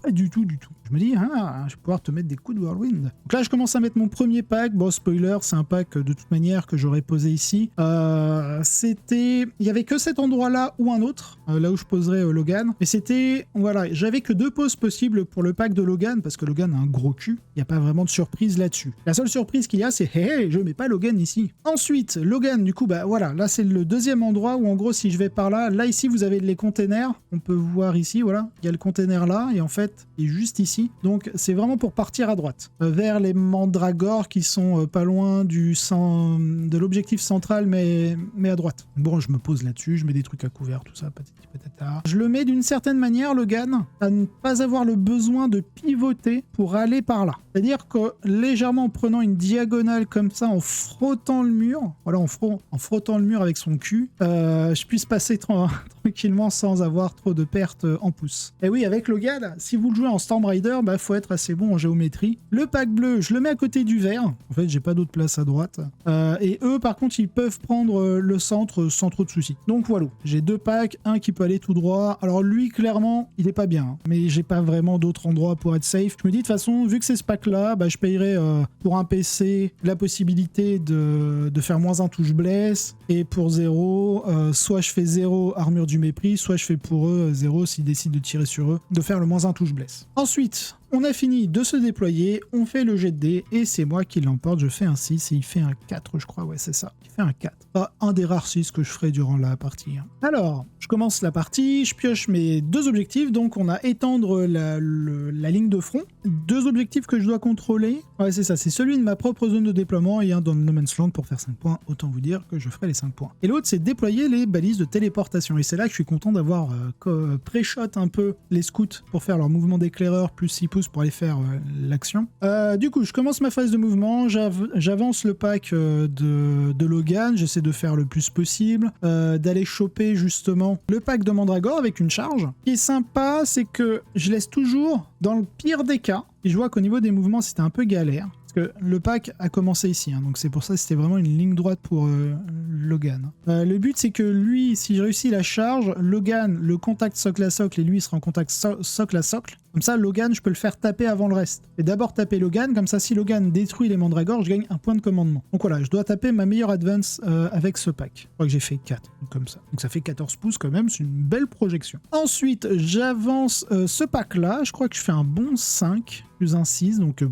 pas du tout. Je me dis, je vais pouvoir te mettre des coups de Whirlwind. Donc là, je commence à mettre mon premier pack. Bon, spoiler, c'est un pack de toute manière que j'aurais posé ici. Il y avait que cet endroit-là ou un autre, là où je poserais Logan. Mais c'était, voilà, j'avais que 2 poses possibles pour le pack de Logan, parce que Logan a un gros cul. Il n'y a pas vraiment de surprise là-dessus. La seule surprise qu'il y a, c'est, je mets pas Logan ici. Ensuite, Logan, du coup, bah voilà, là, c'est le deuxième endroit où, en gros, si je vais par là, ici, vous avez les containers. On peut voir ici, voilà, il y a le container là, et en fait, il est juste ici. Donc c'est vraiment pour partir à droite, vers les mandragores qui sont pas loin de l'objectif central, mais à droite. Bon, je me pose là-dessus, je mets des trucs à couvert, tout ça, patati patata. Je le mets d'une certaine manière, Logan, à ne pas avoir le besoin de pivoter pour aller par là. C'est-à-dire que légèrement en prenant une diagonale comme ça, en frottant le mur, voilà, en frottant le mur avec son cul, je puisse passer tranquillement sans avoir trop de pertes en pouces. Et oui, avec Logan, si vous le jouez en Storm Rider, bah faut être assez bon en géométrie. Le pack bleu, je le mets à côté du vert. En fait, j'ai pas d'autre place à droite. Et eux, par contre, ils peuvent prendre le centre sans trop de soucis. Donc voilà, j'ai 2 packs, un qui peut aller tout droit. Alors lui, clairement, il est pas bien, hein, mais j'ai pas vraiment d'autres endroits pour être safe. Je me dis de toute façon, vu que c'est ce pack-là, bah, je payerai pour un PC la possibilité de faire -1 touche bless, et pour 0, soit je fais 0 armure du mépris, soit je fais pour eux 0 s'ils décident de tirer sur eux, de faire le -1 touche bless. Ensuite, on a fini de se déployer, on fait le jet de dés, et c'est moi qui l'emporte. Je fais un 6 et il fait un 4, je crois, ouais, c'est ça. Il fait un 4. Pas un des rares 6 que je ferai durant la partie. Alors, je commence la partie, je pioche mes 2 objectifs, donc on a étendre la ligne de front. 2 objectifs que je dois contrôler. Ouais, c'est ça, c'est celui de ma propre zone de déploiement et un dans le No Man's Land pour faire 5 points. Autant vous dire que je ferai les 5 points. Et l'autre, c'est déployer les balises de téléportation. Et c'est là que je suis content d'avoir pré-shot un peu les scouts pour faire leur mouvement d'éclaireur plus 6 pouces pour aller faire l'action. Du coup, je commence ma phase de mouvement, j'avance le pack de Logan, j'essaie de faire le plus possible, d'aller choper justement le pack de Mandragore avec une charge. Ce qui est sympa, c'est que je laisse toujours, dans le pire des cas, et je vois qu'au niveau des mouvements, c'était un peu galère. Parce que le pack a commencé ici, hein, donc c'est pour ça que c'était vraiment une ligne droite pour Logan. Le but, c'est que lui, si je réussis la charge, Logan, le contact socle à socle, et lui, il sera en contact socle à socle. Comme ça, Logan, je peux le faire taper avant le reste. Et d'abord taper Logan, comme ça, si Logan détruit les mandragores, je gagne un point de commandement. Donc voilà, je dois taper ma meilleure advance avec ce pack. Je crois que j'ai fait 4, comme ça. Donc ça fait 14 pouces quand même, c'est une belle projection. Ensuite, j'avance ce pack-là, je crois que je fais un bon 5, plus un 6, donc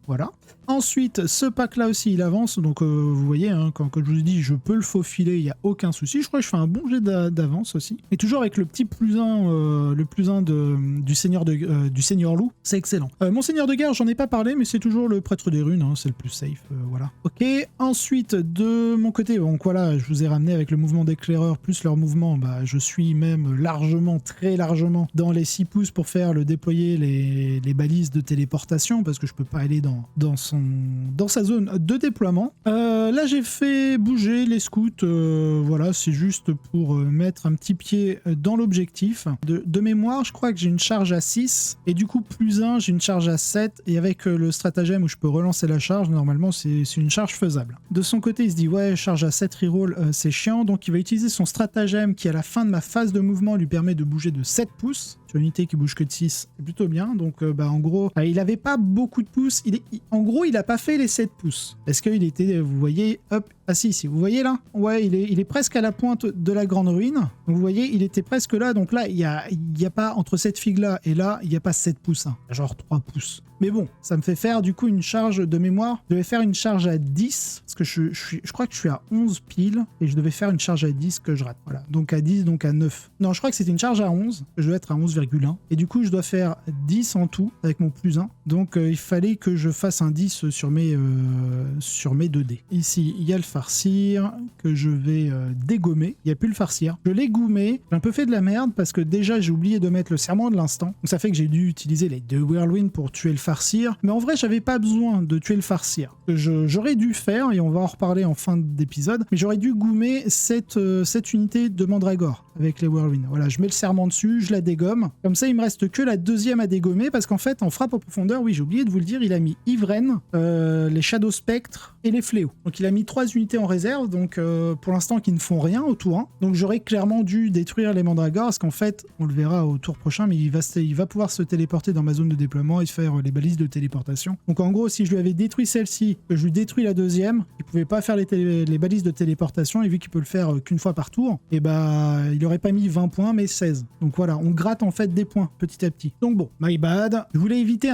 voilà. Ensuite, ce pack-là aussi, il avance, donc vous voyez, hein, quand je vous dis, je peux le faufiler, il n'y a aucun souci. Je crois que je fais un bon jet d'avance aussi. Et toujours avec le petit +1, le +1 du Seigneur Loup, c'est excellent. Mon Seigneur de guerre, j'en ai pas parlé, mais c'est toujours le Prêtre des Runes, hein, c'est le plus safe, voilà. Ok, ensuite, de mon côté, donc voilà, je vous ai ramené avec le mouvement d'éclaireur, plus leur mouvement, bah, je suis même largement, très largement, dans les 6 pouces pour faire déployer les balises de téléportation, parce que je peux pas aller dans sa zone de déploiement. Là, j'ai fait bouger les scouts, voilà, c'est juste pour mettre un petit pied dans l'objectif. De mémoire, je crois que j'ai une charge à 6, et du coup, +1, j'ai une charge à 7, et avec le stratagème où je peux relancer la charge, normalement, c'est une charge faisable. De son côté, il se dit, ouais, charge à 7 reroll, c'est chiant, donc il va utiliser son stratagème qui, à la fin de ma phase de mouvement, lui permet de bouger de 7 pouces. Sur une unité qui bouge que de 6, c'est plutôt bien. Donc, en gros, il avait pas beaucoup de pouces. En gros, il a pas fait les 7 pouces. Est-ce qu'il était, vous voyez, hop, ah si, vous voyez là? Ouais, il est presque à la pointe de la grande ruine. Donc, vous voyez, il était presque là. Donc là, il y a pas, entre cette figue-là et là, il n'y a pas 7 pouces. Hein. Genre 3 pouces. Mais bon, ça me fait faire du coup une charge de mémoire. Je devais faire une charge à 10, parce que je crois que je suis à 11 piles, et je devais faire une charge à 10 que je rate. Voilà, donc à 10, donc à 9. Non, je crois que c'était une charge à 11, que je dois être à 11,1. Et du coup, je dois faire 10 en tout, avec mon +1. Donc il fallait que je fasse un 10 sur mes 2 dés. Ici, il y a le farcir, que je vais dégommer. Il n'y a plus le farcir. Je l'ai gommé. J'ai un peu fait de la merde, parce que déjà, j'ai oublié de mettre le serment de l'instant. Donc ça fait que j'ai dû utiliser les 2 whirlwind pour tuer le farcir. Mais en vrai, j'avais pas besoin de tuer le farcir. J'aurais dû faire, et on va en reparler en fin d'épisode, mais j'aurais dû gommer cette unité de Mandragore avec les whirlwind. Voilà, je mets le serment dessus, je la dégomme. Comme ça, il me reste que la deuxième à dégommer, parce qu'en fait, en frappe en profondeur, oui, j'ai oublié de vous le dire, il a mis Ivren, les Shadow Spectres et les Fléaux. Donc il a mis 3 unités en réserve, donc pour l'instant qui ne font rien au tour 1. Donc j'aurais clairement dû détruire les Mandragores, parce qu'en fait, on le verra au tour prochain, mais il va pouvoir se téléporter dans ma zone de déploiement et faire les balises de téléportation. Donc en gros, si je lui avais détruit celle-ci, que je lui détruis la deuxième, il pouvait pas faire les balises de téléportation, et vu qu'il peut le faire qu'une fois par tour, et bah il aurait pas mis 20 points mais 16. Donc voilà, on gratte en fait des points petit à petit. Donc bon, my bad. Je voulais éviter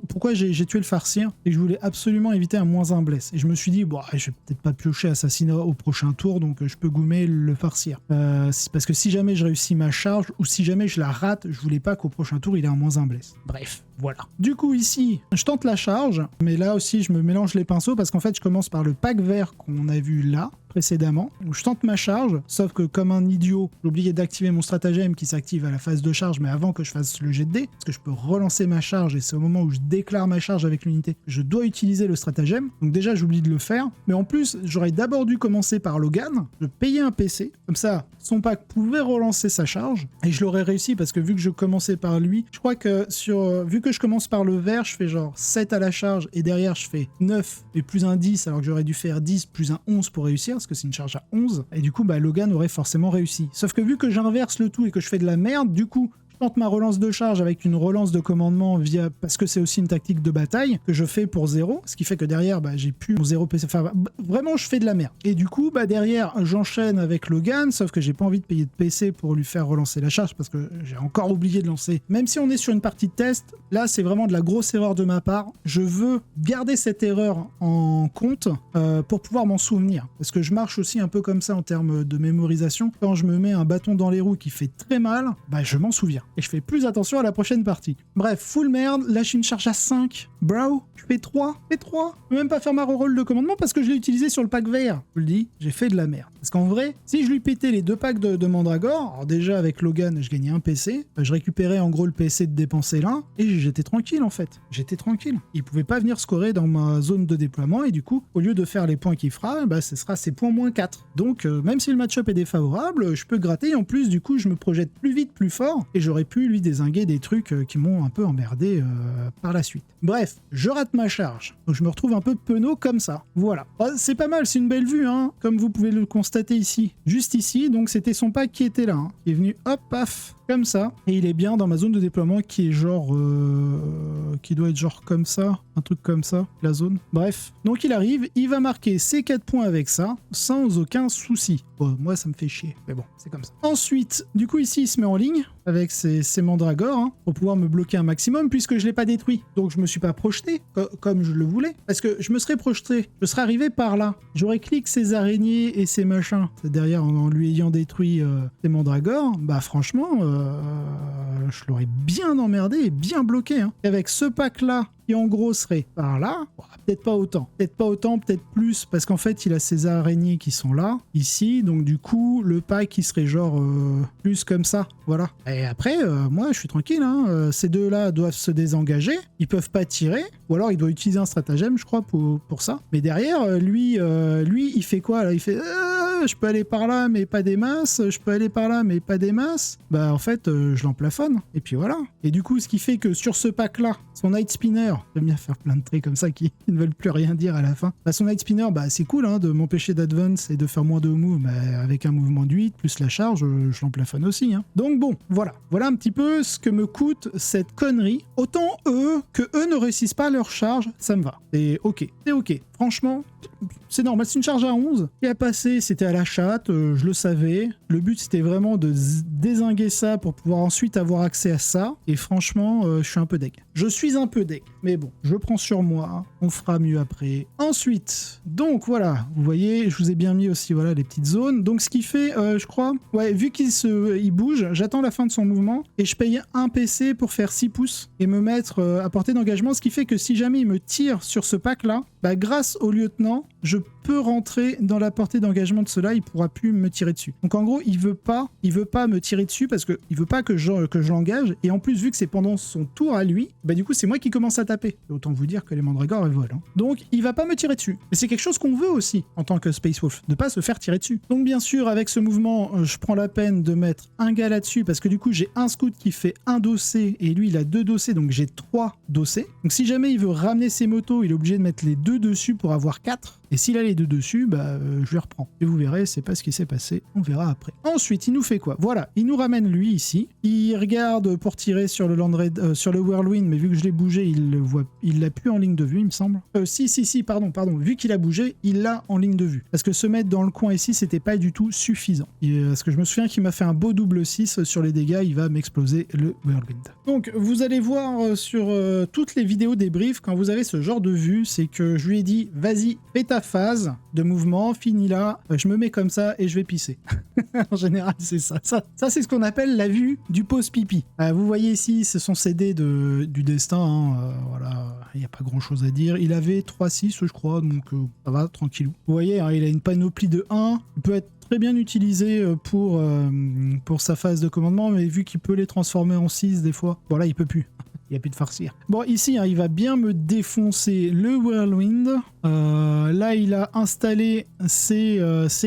pourquoi j'ai tué le farcir, et que je voulais absolument éviter un -1 bless. Et je me suis dit, bon, je vais peut-être pas piocher assassinat au prochain tour, donc je peux gommer le farcir. Parce que si jamais je réussis ma charge, ou si jamais je la rate, je voulais pas qu'au prochain tour il ait un -1 bless. Bref, voilà. Du coup ici, je tente la charge, mais là aussi je me mélange les pinceaux, parce qu'en fait je commence par le pack vert qu'on a vu là, précédemment. Donc, je tente ma charge, sauf que comme un idiot, j'ai oublié d'activer mon stratagème qui s'active à la phase de charge, mais avant que je fasse le jet de dés, parce que je peux relancer ma charge et c'est au moment où je déclare ma charge avec l'unité, je dois utiliser le stratagème. Donc déjà, j'oublie de le faire. Mais en plus, j'aurais d'abord dû commencer par Logan, je payais un PC, comme ça, son pack pouvait relancer sa charge, et je l'aurais réussi parce que vu que je commençais par lui, je crois que vu que je commence par le vert, je fais genre 7 à la charge, et derrière je fais 9 et plus un 10, alors que j'aurais dû faire 10 plus un 11 pour réussir, parce que c'est une charge à 11, et du coup, bah, Logan aurait forcément réussi. Sauf que vu que j'inverse le tout et que je fais de la merde, du coup, tente ma relance de charge avec une relance de commandement parce que c'est aussi une tactique de bataille que je fais pour 0, ce qui fait que derrière bah, j'ai plus mon 0 PC, enfin vraiment je fais de la merde. Et du coup bah derrière j'enchaîne avec Logan, sauf que j'ai pas envie de payer de PC pour lui faire relancer la charge parce que j'ai encore oublié de lancer. Même si on est sur une partie de test, là c'est vraiment de la grosse erreur de ma part. Je veux garder cette erreur en compte pour pouvoir m'en souvenir, parce que je marche aussi un peu comme ça en termes de mémorisation. Quand je me mets un bâton dans les roues qui fait très mal, bah je m'en souviens. Et je fais plus attention à la prochaine partie. Bref, full merde, là j'ai une charge à 5. Bro, je fais 3. Je peux même pas faire ma reroll de commandement parce que je l'ai utilisé sur le pack vert. Je vous le dis, j'ai fait de la merde. Parce qu'en vrai, si je lui pétais les 2 packs de Mandragore, alors déjà avec Logan, je gagnais un PC, je récupérais en gros le PC de dépenser là, et j'étais tranquille en fait. J'étais tranquille. Il pouvait pas venir scorer dans ma zone de déploiement, et du coup, au lieu de faire les points qu'il fera, bah, ce sera ses points moins 4. Donc, même si le match-up est défavorable, je peux gratter, et en plus, du coup, je me projette plus vite, plus fort, et j'aurais pu lui dézinguer des trucs qui m'ont un peu emmerdé par la suite. Bref, je rate ma charge, donc je me retrouve un peu penaud comme ça. Voilà. C'est pas mal, c'est une belle vue, hein, comme vous pouvez le constater ici. Juste ici, donc c'était son pack qui était là, hein, qui est venu, hop, paf, comme ça, et il est bien dans ma zone de déploiement qui est genre... qui doit être genre comme ça, un truc comme ça, la zone. Bref, donc il arrive, il va marquer ses 4 points avec ça, sans aucun souci. Bon, moi ça me fait chier, mais bon, c'est comme ça. Ensuite, du coup ici il se met en ligne, avec ses mandragores, hein, pour pouvoir me bloquer un maximum, puisque je l'ai pas détruit. Donc je me suis pas projeté, comme je le voulais, parce que je me serais projeté, je serais arrivé par là, j'aurais cliqué ces araignées et ces machins, c'est derrière en lui ayant détruit ses mandragores, bah franchement, je l'aurais bien emmerdé et bien bloqué. Hein. Et avec ce pack-là, qui en gros serait par là, peut-être pas autant, peut-être plus, parce qu'en fait il a ces araignées qui sont là, ici, donc du coup le pack il serait genre plus comme ça, voilà. Et après, moi je suis tranquille, hein, ces deux-là doivent se désengager, ils peuvent pas tirer, ou alors il doit utiliser un stratagème, je crois, pour ça. Mais derrière, lui il fait quoi là? Il fait je peux aller par là mais pas des masses, je peux aller par là mais pas des masses. Bah en fait je l'emplafonne, et puis voilà. Et du coup ce qui fait que sur ce pack-là, son Night Spinner, j'aime bien faire plein de traits comme ça qui ne veulent plus rien dire à la fin. Bah, son Night Spinner, bah, c'est cool hein, de m'empêcher d'advance et de faire moins de moves, mais avec un mouvement de 8 plus la charge, je l'emplafonne aussi. Hein. Donc bon, voilà. Voilà un petit peu ce que me coûte cette connerie. Autant que eux ne réussissent pas leur charge, ça me va. C'est ok. C'est ok. Franchement, c'est normal. C'est une charge à 11 qui a passé, c'était à la chatte, je le savais. Le but c'était vraiment de dézinguer ça pour pouvoir ensuite avoir accès à ça. Et franchement, je suis un peu deg. Je suis un peu deg. Mais bon, je prends sur moi, on fera mieux après. Ensuite, donc voilà, vous voyez, je vous ai bien mis aussi voilà les petites zones. Donc ce qui fait, je crois, ouais, vu il bouge, j'attends la fin de son mouvement et je paye un PC pour faire 6 pouces et me mettre à portée d'engagement, ce qui fait que si jamais il me tire sur ce pack-là, bah grâce au lieutenant, je peux rentrer dans la portée d'engagement de cela, il pourra plus me tirer dessus. Donc en gros, il veut pas me tirer dessus parce que il veut pas que je l'engage, et en plus vu que c'est pendant son tour à lui, bah du coup c'est moi qui commence à taper. Et autant vous dire que les mandragores elles volent. Hein. Donc il va pas me tirer dessus. Mais c'est quelque chose qu'on veut aussi en tant que Space Wolf, de pas se faire tirer dessus. Donc bien sûr avec ce mouvement, je prends la peine de mettre un gars là-dessus parce que du coup j'ai un scout qui fait un dossé et lui il a 2 dossés, donc j'ai 3 dossés. Donc si jamais il veut ramener ses motos, il est obligé de mettre les 2 dessus pour avoir 4. Et s'il a les 2 dessus, bah, je les reprends. Et vous verrez, c'est pas ce qui s'est passé. On verra après. Ensuite, il nous fait quoi? Voilà, il nous ramène lui ici. Il regarde pour tirer sur le Land Raid, sur le Whirlwind, mais vu que je l'ai bougé, il l'a plus en ligne de vue, il me semble. Si, pardon. Vu qu'il a bougé, il l'a en ligne de vue. Parce que se mettre dans le coin ici, c'était pas du tout suffisant. Parce que je me souviens qu'il m'a fait un beau double 6 sur les dégâts, il va m'exploser le Whirlwind. Donc, vous allez voir sur toutes les vidéos débrief, quand vous avez ce genre de vue, c'est que je lui ai dit, vas-y, fais ta sa phase de mouvement, fini là, je me mets comme ça et je vais pisser. En général, c'est ça. Ça c'est ce qu'on appelle la vue du pause pipi. Vous voyez ici, ce sont ces dés du destin. Hein, voilà, il n'y a pas grand-chose à dire. Il avait 3-6, je crois, donc ça va, tranquillou. Vous voyez, hein, il a une panoplie de 1. Il peut être très bien utilisé pour sa phase de commandement, mais vu qu'il peut les transformer en 6 des fois, voilà, il peut plus. Il n'y a plus de farcir. Bon, ici, hein, il va bien me défoncer le Whirlwind. Là, il a installé ses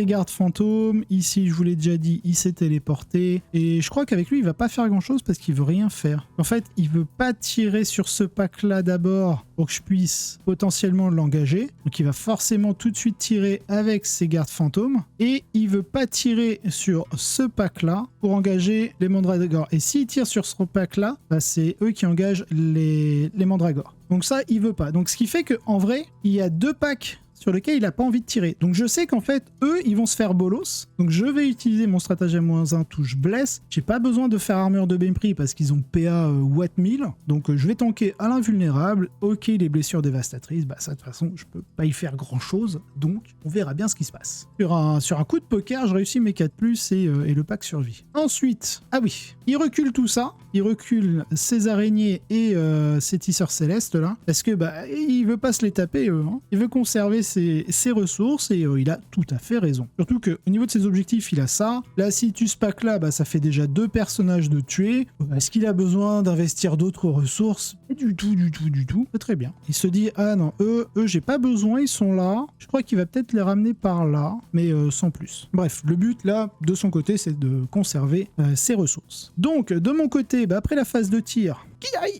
gardes fantômes. Ici, je vous l'ai déjà dit, il s'est téléporté. Et je crois qu'avec lui, il va pas faire grand-chose parce qu'il veut rien faire. En fait, il veut pas tirer sur ce pack-là d'abord pour que je puisse potentiellement l'engager. Donc, il va forcément tout de suite tirer avec ses gardes fantômes. Et il veut pas tirer sur ce pack-là pour engager les mandragores. Et s'il tire sur ce pack-là, bah, c'est eux qui engagent les mandragores. Donc ça, il veut pas. Donc ce qui fait qu'en vrai, il y a 2 packs sur lesquels il n'a pas envie de tirer. Donc je sais qu'en fait, eux, ils vont se faire bolos. Donc je vais utiliser mon stratagème -1 touche blesse. J'ai pas besoin de faire armure de Bempri parce qu'ils ont PA Watt 1000. Donc je vais tanker à l'invulnérable. Ok, les blessures dévastatrices, bah ça de toute façon, je peux pas y faire grand chose. Donc on verra bien ce qui se passe. Sur un coup de poker, je réussis mes 4+, et le pack survit. Ensuite, ah oui, il recule tout ça. Il recule ses araignées et ses tisseurs célestes là. Parce que bah il veut pas se les taper eux. Hein. Il veut conserver ses ressources et il a tout à fait raison. Surtout qu'au niveau de ses objectifs, il a ça. Là, si tu ce pack là, bah, ça fait déjà 2 personnages de tuer. Est-ce qu'il a besoin d'investir d'autres ressources? Du tout. C'est très bien. Il se dit, ah non, eux, j'ai pas besoin, ils sont là. Je crois qu'il va peut-être les ramener par là, mais sans plus. Bref, le but là, de son côté, c'est de conserver ses ressources. Donc, de mon côté, bah, après la phase de tir,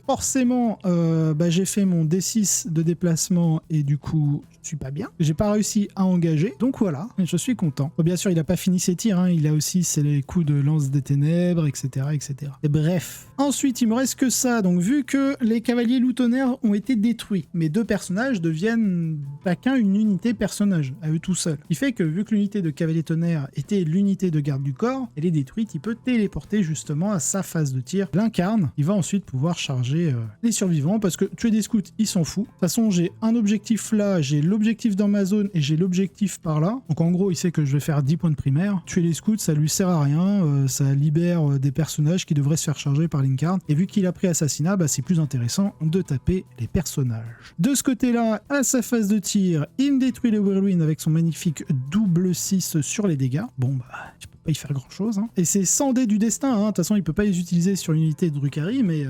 forcément, j'ai fait mon D6 de déplacement et du coup, je suis pas bien. J'ai pas réussi à engager, donc voilà, je suis content. Bon, bien sûr, il a pas fini ses tirs, hein. Il a aussi les coups de lance des ténèbres, etc., etc. Et bref. Ensuite, il me reste que ça. Donc, vu que les cavaliers loup-tonnerre ont été détruits, mes 2 personnages deviennent chacun une unité personnage, à eux tout seuls. Ce qui fait que, vu que l'unité de cavalier tonnerre était l'unité de garde du corps, elle est détruite, il peut téléporter justement à sa phase de tir, l'incarne, il va ensuite pouvoir charger les survivants, parce que tuer des scouts, il s'en fout. De toute façon, j'ai un objectif là, j'ai l'objectif dans ma zone et j'ai l'objectif par là. Donc en gros, il sait que je vais faire 10 points de primaire. Tuer les scouts, ça lui sert à rien, ça libère des personnages qui devraient se faire charger par l'incarne. Et vu qu'il a pris assassinat, bah, c'est plus intéressant de taper les personnages. De ce côté-là, à sa phase de tir, il me détruit le Whirlwind avec son magnifique double 6 sur les dégâts. Bon, bah, je peux pas y faire grand-chose. Hein. Et c'est 100 dés du destin. Hein. De toute façon, il peut pas les utiliser sur une unité de Drukhari, mais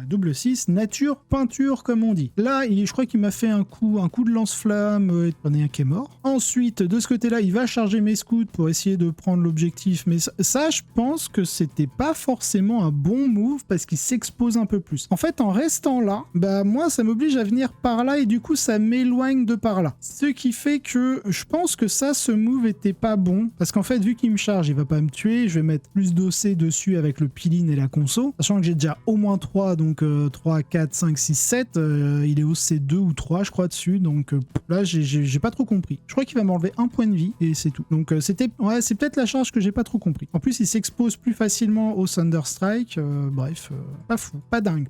double 6, nature, peinture, comme on dit. Là, je crois qu'il m'a fait un coup de lance-flamme, j'en ai un qui est mort. Ensuite, de ce côté-là, il va charger mes scouts pour essayer de prendre l'objectif, mais ça, je pense que c'était pas forcément un bon move parce qu'il s'expose un peu plus. En fait, en restant là, bah moi, ça m'oblige à venir par là et du coup, ça m'éloigne de par là. Ce qui fait que je pense que ce move était pas bon parce qu'en fait, vu qu'il me charge, il va pas me tuer, je vais mettre plus d'OC dessus avec le piline et la conso, sachant que j'ai déjà au moins 3, donc 3, 4, 5, 6, 7, il est OC 2 ou 3, je crois, dessus, donc là, j'ai pas trop compris. Je crois qu'il va m'enlever 1 point de vie et c'est tout. Donc c'est peut-être la charge que j'ai pas trop compris. En plus, il s'expose plus facilement au Thunderstrike, bref, pas fou, pas dingue.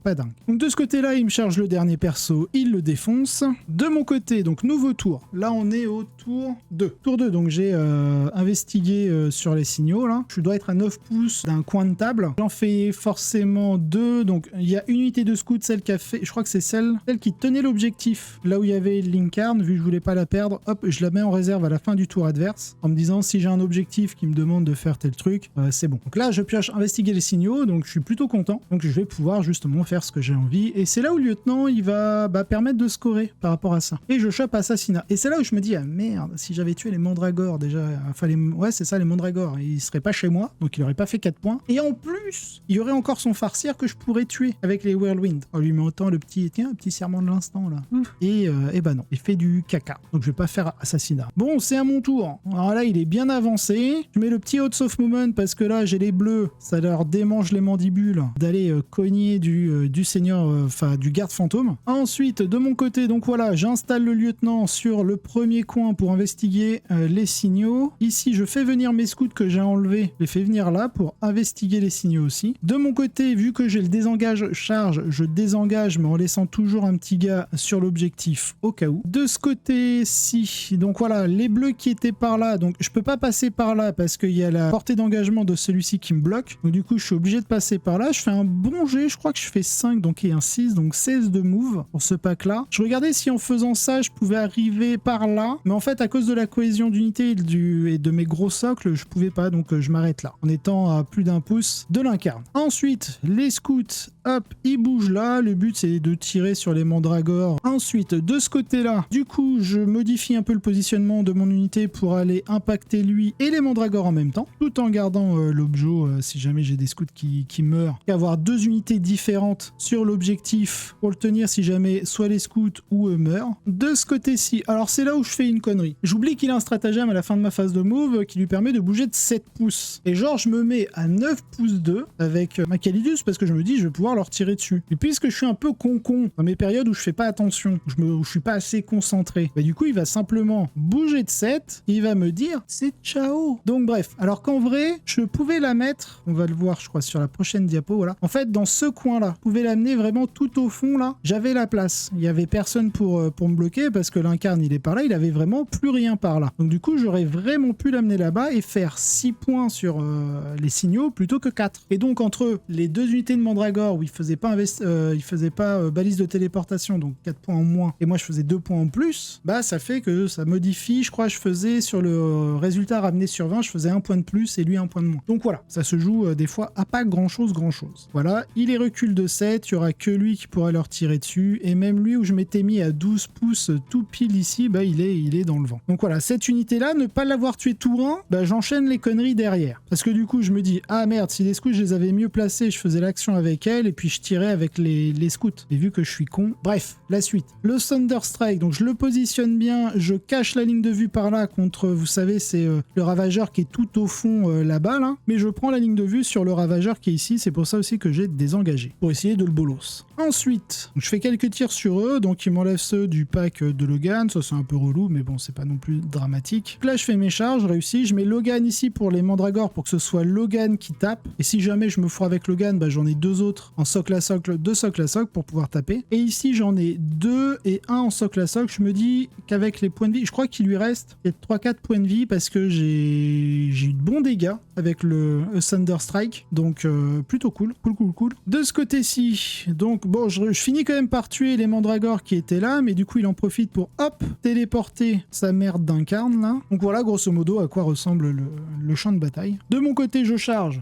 Donc de ce côté-là, il me charge le dernier perso, il le défonce. De mon côté, donc nouveau tour. Là, on est au tour 2. Tour 2, donc j'ai investigué sur les signaux, là. Je dois être à 9 pouces d'un coin de table. J'en fais forcément 2, donc il y a une unité de scout, celle qui a fait, je crois que c'est celle qui tenait l'objectif, là où il y avait l'incarne, vu que je voulais pas la perdre, hop, je la mets en réserve à la fin du tour adverse, en me disant si j'ai un objectif qui me demande de faire tel truc, c'est bon. Donc là, je pioche investiguer les signaux, donc je suis plutôt content, donc je vais pouvoir justement faire ce que j'ai envie, et c'est là où le lieutenant, il va permettre de scorer par rapport à ça. Et je chope assassinat. Et c'est là où je me dis, ah merde, si j'avais tué les mandragores déjà, enfin ouais, c'est ça, les mandragores, il serait pas chez moi, donc il aurait pas fait 4 points. Et en plus, il y aurait encore son farcir que je pourrais tuer avec les Whirlwind, en lui mettant le petit serment de l'instant là. Et bah non, il fait du caca, donc je vais pas faire assassinat. Bon, c'est à mon tour. Alors là, il est bien avancé. Je mets le petit Out of Moment parce que là, j'ai les bleus, ça leur démange les mandibules d'aller cogner du seigneur, enfin du garde fantôme. Ensuite, de mon côté, donc voilà, j'installe le lieutenant sur le premier coin pour investiguer les signaux. Ici, je fais venir mes scouts que j'ai enlevés, je les fais venir là pour investiguer les signaux aussi. De mon côté, vu que j'ai le désengage charge, je désengage mais en laissant toujours un petit gars sur l'objectif au cas où. De ce côté-ci, donc voilà, les bleus qui étaient par là, donc je peux pas passer par là parce qu'il y a la portée d'engagement de celui-ci qui me bloque. Donc du coup, je suis obligé de passer par là. Je fais un bon jet, je crois que je fais 5, donc il y a un 6, donc 16 de move pour ce pack-là. Je regardais si en faisant ça, je pouvais arriver par là, mais en fait, à cause de la cohésion d'unité et de mes gros socles, je pouvais pas, donc je m'arrête là, en étant à plus d'1 pouce de l'incarne. Ensuite, les scouts, hop, ils bougent là. Le but, c'est de tirer sur les mandragores. Ensuite, de ce côté-là, du coup, je modifie un peu le positionnement de mon unité pour aller impacter lui et les mandragores en même temps, tout en gardant l'objo si jamais j'ai des scouts qui meurent, et avoir 2 unités différentes sur l'objectif pour le tenir si jamais soit les scouts ou eux meurent. De ce côté-ci, alors c'est là où je fais une connerie. J'oublie qu'il a un stratagème à la fin de ma phase de move qui lui permet de bouger de 7 pouces. Et genre, je me mets à 9 pouces 2 avec ma Calidus parce que je me dis je vais pouvoir leur tirer dessus. Et puisque je suis un peu con dans mes périodes où je fais pas attention, où je suis pas assez concentré, bah du coup il va simplement bouger de 7 et il va me dire c'est ciao. Donc bref, alors qu'en vrai, je pouvais la mettre, on va le voir je crois sur la prochaine diapo, voilà. En fait, dans ce coin-là, je pouvais l'amener vraiment tout au fond là, j'avais la place. Il y avait personne pour me bloquer parce que l'incarne il est par là, il avait vraiment plus rien par là. Donc du coup, j'aurais vraiment pu l'amener là-bas et faire 6 points sur les signaux plutôt que 4. Et donc entre les 2 unités de Mandragore où il faisait pas balise de téléportation, donc 4 points en moins, et moi je faisais 2 points en plus, bah ça fait que ça modifie, je crois je faisais sur le résultat ramené sur 20, je faisais 1 point de plus et lui 1 point de moins. Donc voilà, ça se joue des fois à pas grand chose. Voilà, il est recul de 7, il y aura que lui qui pourra leur tirer dessus, et même lui où je m'étais mis à 12 pouces tout pile ici, bah il est dans le vent. Donc voilà, cette unité-là, ne pas l'avoir tué tout rang, bah j'enchaîne les conneries derrière. Parce que du coup, je me dis, ah merde, si les scouts, je les avais mieux placés, je faisais l'action avec elle, et puis je tirais avec les scouts. Et vu que je suis con, bref, la suite. Le Thunder Strike, donc je le positionne bien, je cache la ligne de vue par là contre, vous savez, c'est le ravageur qui est tout au fond là-bas, là. Mais je prends la ligne de vue sur le ravageur qui est ici, c'est pour ça aussi que j'ai désengagé, pour essayer de le bolos. Ensuite, je fais quelques tirs sur eux, donc ils m'enlèvent ceux du pack de Logan, ça c'est un peu relou, mais bon, c'est pas non plus dramatique. Là, je fais mes charges, je réussis, je mets Logan ici pour les mandragores, pour que ce soit Logan qui tape, et si jamais je me foire avec Logan, bah j'en ai 2 autres en socle à socle, 2 socles à socle pour pouvoir taper, et ici j'en ai 2 et 1 en socle à socle. Je me dis qu'avec les points de vie, je crois qu'il lui reste 3-4 points de vie, parce que j'ai eu de bons dégâts avec le Thunder Strike, donc plutôt cool. De ce côté-ci, donc bon, je finis quand même par tuer les mandragores qui étaient là, mais du coup il en profite pour hop, téléporter sa merde d'incarne là. Donc voilà grosso modo à quoi ressemble le champ de bataille. De mon côté, je charge.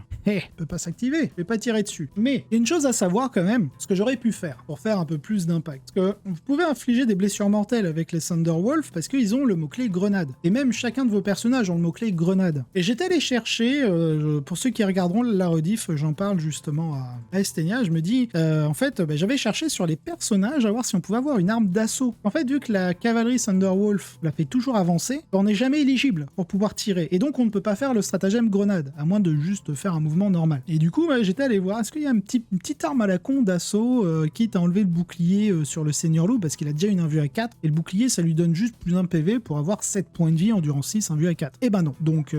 Peut pas s'activer, je vais pas tirer dessus. Mais il y a une chose à savoir quand même, ce que j'aurais pu faire pour faire un peu plus d'impact. Parce que vous pouvez infliger des blessures mortelles avec les Thunderwolf parce qu'ils ont le mot-clé grenade. Et même chacun de vos personnages ont le mot-clé grenade. Et j'étais allé chercher, pour ceux qui regarderont la rediff, j'en parle justement à Estenia, je me dis, en fait, j'avais cherché sur les personnages à voir si on pouvait avoir une arme d'assaut. En fait, vu que la cavalerie Thunderwolf la fait toujours avancer, on n'est jamais éligible pour pouvoir tirer. Et donc on ne peut pas faire le stratagème grenade, à moins de juste faire un mouvement normal. Et du coup, j'étais allé voir, est-ce qu'il y a une petite arme à la con d'assaut, quitte à enlever le bouclier sur le Seigneur Loup, parce qu'il a déjà une invue à 4, et le bouclier, ça lui donne juste plus 1 PV pour avoir 7 points de vie endurant 6, invue à 4. Et ben non, donc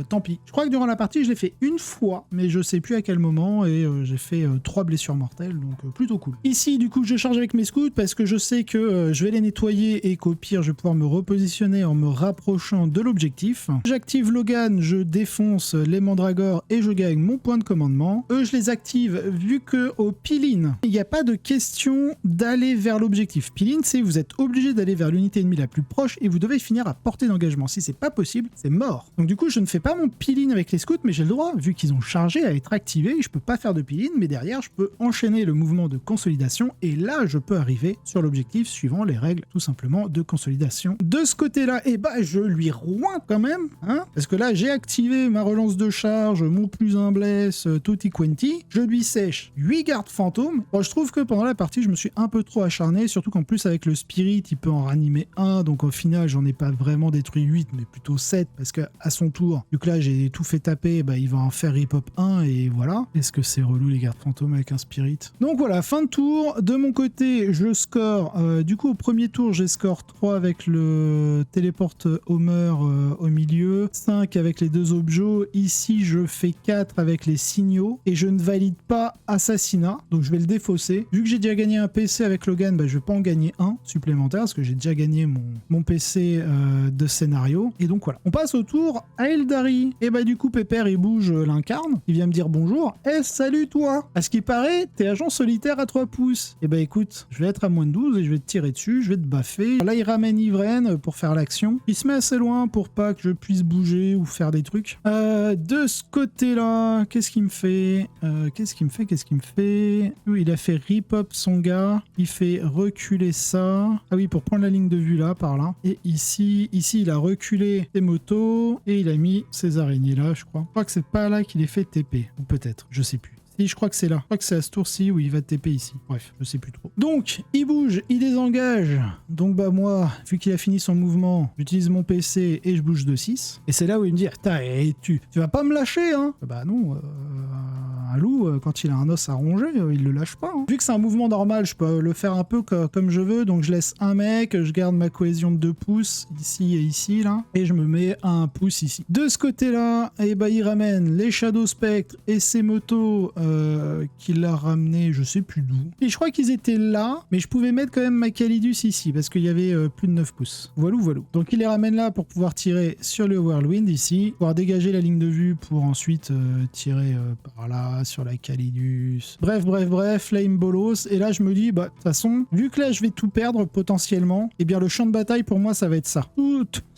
tant pis. Je crois que durant la partie, je l'ai fait une fois, mais je sais plus à quel moment, et j'ai fait 3 blessures mortelles, donc plutôt cool. Ici, du coup, je charge avec mes scouts, parce que je sais que je vais les nettoyer, et qu'au pire, je vais pouvoir me repositionner en me rapprochant de l'objectif. J'active Logan, je défonce les mandragores, et je gagne mon point de commandement. Eux, je les active, vu que au Piline, il n'y a pas de question d'aller vers l'objectif. Piline, c'est vous êtes obligé d'aller vers l'unité ennemie la plus proche, et vous devez finir à portée d'engagement. Si c'est pas possible, c'est mort. Donc du coup, je ne fais pas mon Piline avec les scouts, mais j'ai le droit, vu qu'ils ont chargé, à être activés. Je peux pas faire de Piline, mais derrière, je peux enchaîner le mouvement de consolidation, et là, je peux arriver sur l'objectif suivant les règles, tout simplement, de consolidation. De ce côté-là, je lui roin quand même, hein, parce que là, j'ai activé ma relance de charge, mon plus 1 bless, tutti quanti. Je lui sèche 8 gardes fantômes. Bon, je trouve que pendant la partie, je me suis un peu trop acharné, surtout qu'en plus, avec le Spirit, il peut en ranimer 1, donc au final, j'en ai pas vraiment détruit 8, mais plutôt 7, parce que à son tour, vu que là, j'ai tout fait taper, il va en faire rip-hop 1, et voilà. Est-ce que c'est relou, les gardes fantômes avec un Spirit? Donc voilà, fin de tour. De mon côté, je score, du coup, au premier tour, j'ai score 3 avec le téléporte Homer au milieu, 5 avec les 2 2 objets. Ici, je fais 4 avec les signaux et je ne valide pas assassinat. Donc, je vais le défausser. Vu que j'ai déjà gagné un PC avec Logan, bah, je vais pas en gagner un supplémentaire parce que j'ai déjà gagné mon PC de scénario. Et donc, voilà. On passe au tour à Eldari. Et bah, du coup, Pépère, il bouge l'incarne. Il vient me dire bonjour. Eh, salut toi! À ce qui paraît, t'es agent solitaire à 3 pouces. Et bah, écoute, je vais être à moins de 12 et je vais te tirer dessus. Je vais te baffer. Là, il ramène Ivren pour faire l'action. Il se met assez loin pour pas que je puisse bouger ou faire des trucs. De ce côté-là, qu'est-ce qu'il me fait? Oui, il a fait rip-up son gars. Il fait reculer ça. Ah oui, pour prendre la ligne de vue là, par là. Et ici, il a reculé ses motos et il a mis ses araignées là, je crois. Je crois que c'est pas là qu'il est fait TP. Ou peut-être, je sais plus. Si, je crois que c'est là. Je crois que c'est à ce tour-ci où il va TP ici. Bref, je sais plus trop. Donc, il bouge, il désengage. Donc, bah, moi, vu qu'il a fini son mouvement, j'utilise mon PC et je bouge de 6. Et c'est là où il me dit, putain, tu vas pas me lâcher, hein? Bah non, un loup, quand il a un os à ronger, il le lâche pas, hein. Vu que c'est un mouvement normal, je peux le faire un peu comme je veux. Donc, je laisse un mec, je garde ma cohésion de 2 pouces, ici et ici, là. Et je me mets à 1 pouce ici. De ce côté-là, et bah, il ramène les Shadow Spectre et ses motos qu'il a ramené, je sais plus d'où. Et je crois qu'ils étaient là, mais je pouvais mettre quand même ma Calidus ici, parce qu'il y avait plus de 9 pouces. Voilà. Donc il les ramène là pour pouvoir tirer sur le Whirlwind ici, pouvoir dégager la ligne de vue pour ensuite tirer par là, sur la Calidus. Bref, Flame Bolos. Et là, je me dis, bah, de toute façon, vu que là, je vais tout perdre potentiellement, et bien le champ de bataille, pour moi, ça va être ça.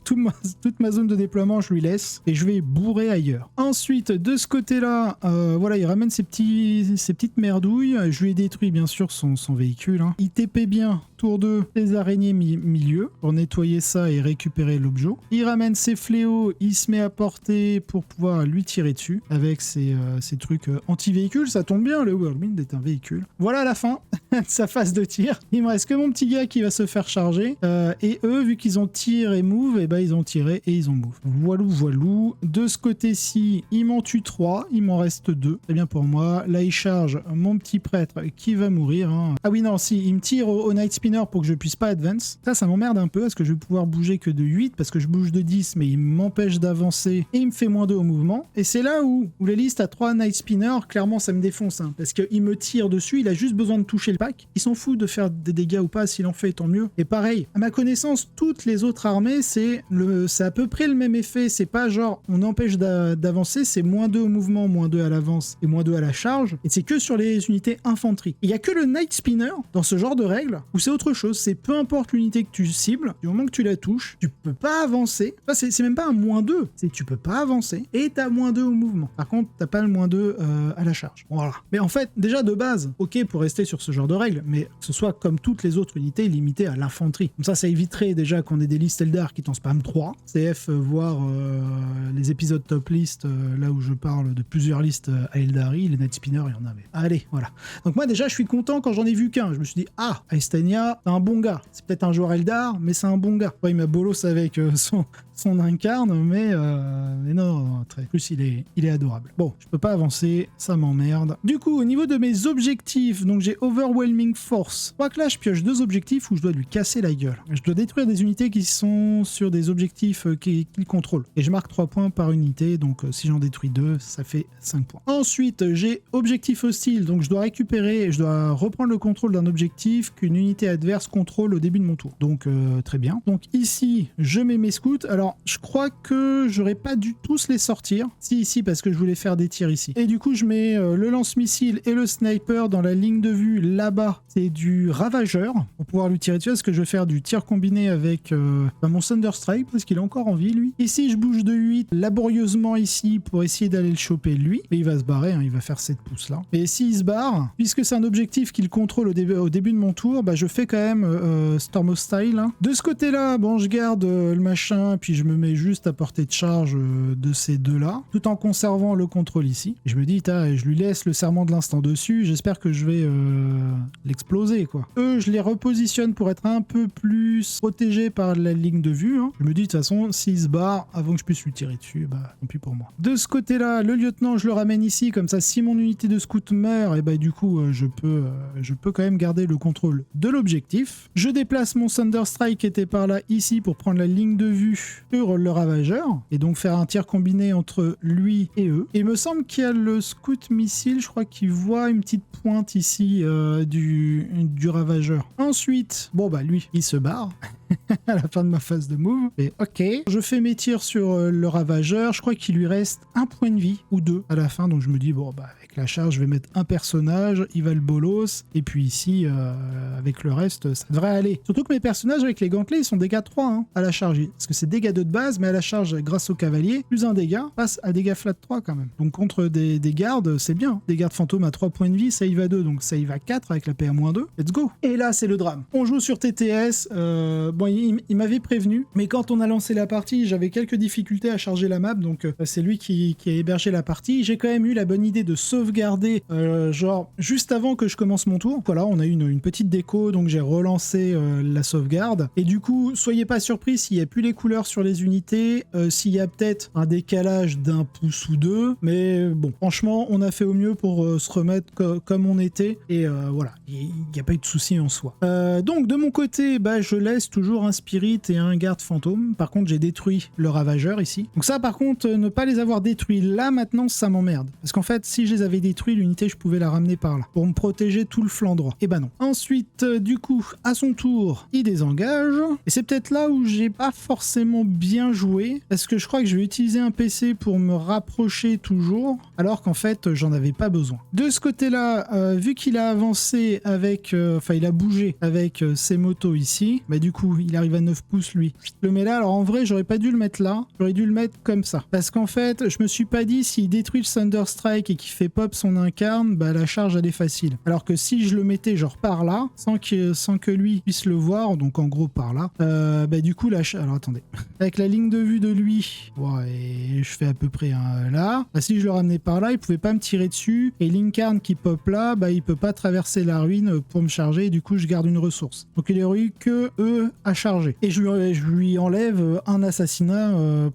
Toute ma zone de déploiement, je lui laisse et je vais bourrer ailleurs. Ensuite, de ce côté-là, voilà, il ramène ses petites merdouilles. Je lui ai détruit, bien sûr, son véhicule, hein. Il TP bien, tour 2, les araignées milieu pour nettoyer ça et récupérer l'objet. Il ramène ses fléaux, il se met à portée pour pouvoir lui tirer dessus avec ses trucs anti-véhicules. Ça tombe bien, le Whirlwind est un véhicule. Voilà la fin de sa phase de tir. Il me reste que mon petit gars qui va se faire charger. Et eux, vu qu'ils ont tir et move, et ils ont tiré et ils ont move. Voilou. De ce côté-ci, il m'en tue 3, il m'en reste 2. C'est bien pour moi. Là, il charge mon petit prêtre qui va mourir, hein. Ah oui, non, si, il me tire au Night Spinner pour que je puisse pas advance. Ça m'emmerde un peu parce que je vais pouvoir bouger que de 8 parce que je bouge de 10, mais il m'empêche d'avancer et il me fait moins 2 au mouvement. Et c'est là où les listes à 3 Night Spinner, clairement, ça me défonce, hein, parce qu'il me tire dessus, il a juste besoin de toucher le pack. Il s'en fout de faire des dégâts ou pas, s'il en fait, tant mieux. Et pareil, à ma connaissance, toutes les autres armées, c'est à peu près le même effet. C'est pas genre on empêche d'avancer, c'est moins 2 au mouvement, moins 2 à l'avance et moins 2 à la charge. Et c'est que sur les unités infanterie. Il y a que le Night Spinner dans ce genre de règles où c'est autre chose. C'est peu importe l'unité que tu cibles, du moment que tu la touches, tu peux pas avancer. Enfin, c'est même pas un moins 2, c'est tu peux pas avancer et t'as moins 2 au mouvement. Par contre, t'as pas le moins 2 à la charge. Voilà. Mais en fait, déjà de base, ok pour rester sur ce genre de règles, mais que ce soit comme toutes les autres unités limitées à l'infanterie. Comme ça éviterait déjà qu'on ait des listes Eldar qui t'en spam 3. CF, voir les épisodes top list, là où je parle de plusieurs listes à Eldari, les Night Spinner, il y en avait. Allez, voilà. Donc moi déjà, je suis content quand j'en ai vu qu'un. Je me suis dit, ah, Estenia, c'est un bon gars. C'est peut-être un joueur Eldar, mais c'est un bon gars. Ouais, il m'a bolos avec son incarne, mais non, très plus il est adorable. Bon, je peux pas avancer, ça m'emmerde. Du coup, au niveau de mes objectifs, donc j'ai Overwhelming Force. Je crois que là, je pioche 2 objectifs où je dois lui casser la gueule. Je dois détruire des unités qui sont sur des objectifs qu'il contrôle. Et je marque 3 points par unité, donc si j'en détruis 2, ça fait 5 points. Ensuite, j'ai objectif hostile, donc je dois reprendre le contrôle d'un objectif qu'une unité adverse contrôle au début de mon tour. Donc très bien. Donc ici, je mets mes scouts. Alors, je crois que j'aurais pas dû tous les sortir. Si, ici, parce que je voulais faire des tirs ici. Et du coup, je mets le lance-missile et le sniper dans la ligne de vue là-bas. C'est du ravageur pour pouvoir lui tirer dessus, parce que je vais faire du tir combiné avec mon Thunderstrike, parce qu'il est encore en vie, lui. Ici, je bouge de 8 laborieusement ici pour essayer d'aller le choper, lui. Et il va se barrer, hein, il va faire 7 pouces là. Et s'il se barre, puisque c'est un objectif qu'il contrôle au début de mon tour, bah, je fais quand même Storm Hostile. Hein. De ce côté-là, bon, je garde le machin, puis je me mets juste à portée de charge de ces deux-là, tout en conservant le contrôle ici. Et je me dis, je lui laisse le serment de l'instant dessus, j'espère que je vais l'exploser, quoi. Eux, je les repositionne pour être un peu plus protégés par la ligne de vue, hein. Je me dis de toute façon, s'il se barre avant que je puisse lui tirer dessus, bah tant pis pour moi. De ce côté-là, le lieutenant, je le ramène ici, comme ça si mon unité de scout meurt, et bah du coup je peux quand même garder le contrôle de l'objectif. Je déplace mon Thunderstrike qui était par là ici pour prendre la ligne de vue sur le ravageur et donc faire un tir combiné entre lui et eux. Et il me semble qu'il y a le scout missile, je crois qu'il voit une petite pointe ici du ravageur. Ensuite, bon bah lui, il se barre à la fin de ma phase de move. Et ok, je fais mes tirs sur le ravageur, je crois qu'il lui reste un point de vie ou deux à la fin, donc je me dis bon bah avec la charge je vais mettre un personnage, il va le bolos, et puis ici avec le reste ça devrait aller. Surtout que mes personnages avec les gantelets ils sont dégâts 3 hein, à la charge, parce que c'est dégâts 2 de base, mais à la charge grâce au cavalier, plus un dégât passe à dégâts flat 3 quand même. Donc contre des gardes c'est bien, des gardes fantômes à 3 points de vie, save à 2, donc save à 4 avec la PA-2, let's go. Et là c'est le drame, on joue sur TTS, bon il m'avait prévenu, mais quand on a lancé la partie j'avais quelques difficultés à charger la map, donc c'est lui qui a hébergé la partie. J'ai quand même eu la bonne idée de sauvegarder genre juste avant que je commence mon tour. Voilà, on a eu une petite déco, donc j'ai relancé la sauvegarde, et du coup soyez pas surpris s'il n'y a plus les couleurs sur les unités, s'il y a peut-être un décalage d'un pouce ou deux, mais bon franchement on a fait au mieux pour se remettre comme on était, et voilà, il n'y a pas eu de souci en soi. Donc de mon côté bah, je laisse toujours un spirit et un garde fantôme. Par contre j'ai détruit le ravageur ici, donc ça par contre ne pas les avoir détruits là maintenant ça m'emmerde, parce qu'en fait si je les avais détruits l'unité je pouvais la ramener par là pour me protéger tout le flanc droit, et bah non. Ensuite du coup à son tour il désengage, et c'est peut-être là où j'ai pas forcément bien joué, parce que je crois que je vais utiliser un PC pour me rapprocher toujours alors qu'en fait j'en avais pas besoin. De ce côté là vu qu'il a avancé avec enfin il a bougé avec ses motos ici, bah du coup il arrive à 9 pouces lui, je le mets là. Alors en vrai j'aurais pas dû le mettre là, j'aurais dû le mettre comme ça, parce qu'en fait je me suis pas dit s'il détruit le Thunderstrike et qu'il fait pop son incarne, bah la charge elle est facile, alors que si je le mettais genre par là sans que lui puisse le voir, donc en gros par là, bah du coup la charge, alors attendez, avec la ligne de vue de lui, ouais, et je fais à peu près là, bah, si je le ramenais par là il pouvait pas me tirer dessus, et l'incarne qui pop là, bah il peut pas traverser la ruine pour me charger, et du coup je garde une ressource, donc il aurait eu que eux à charger, et je lui enlève un assassinat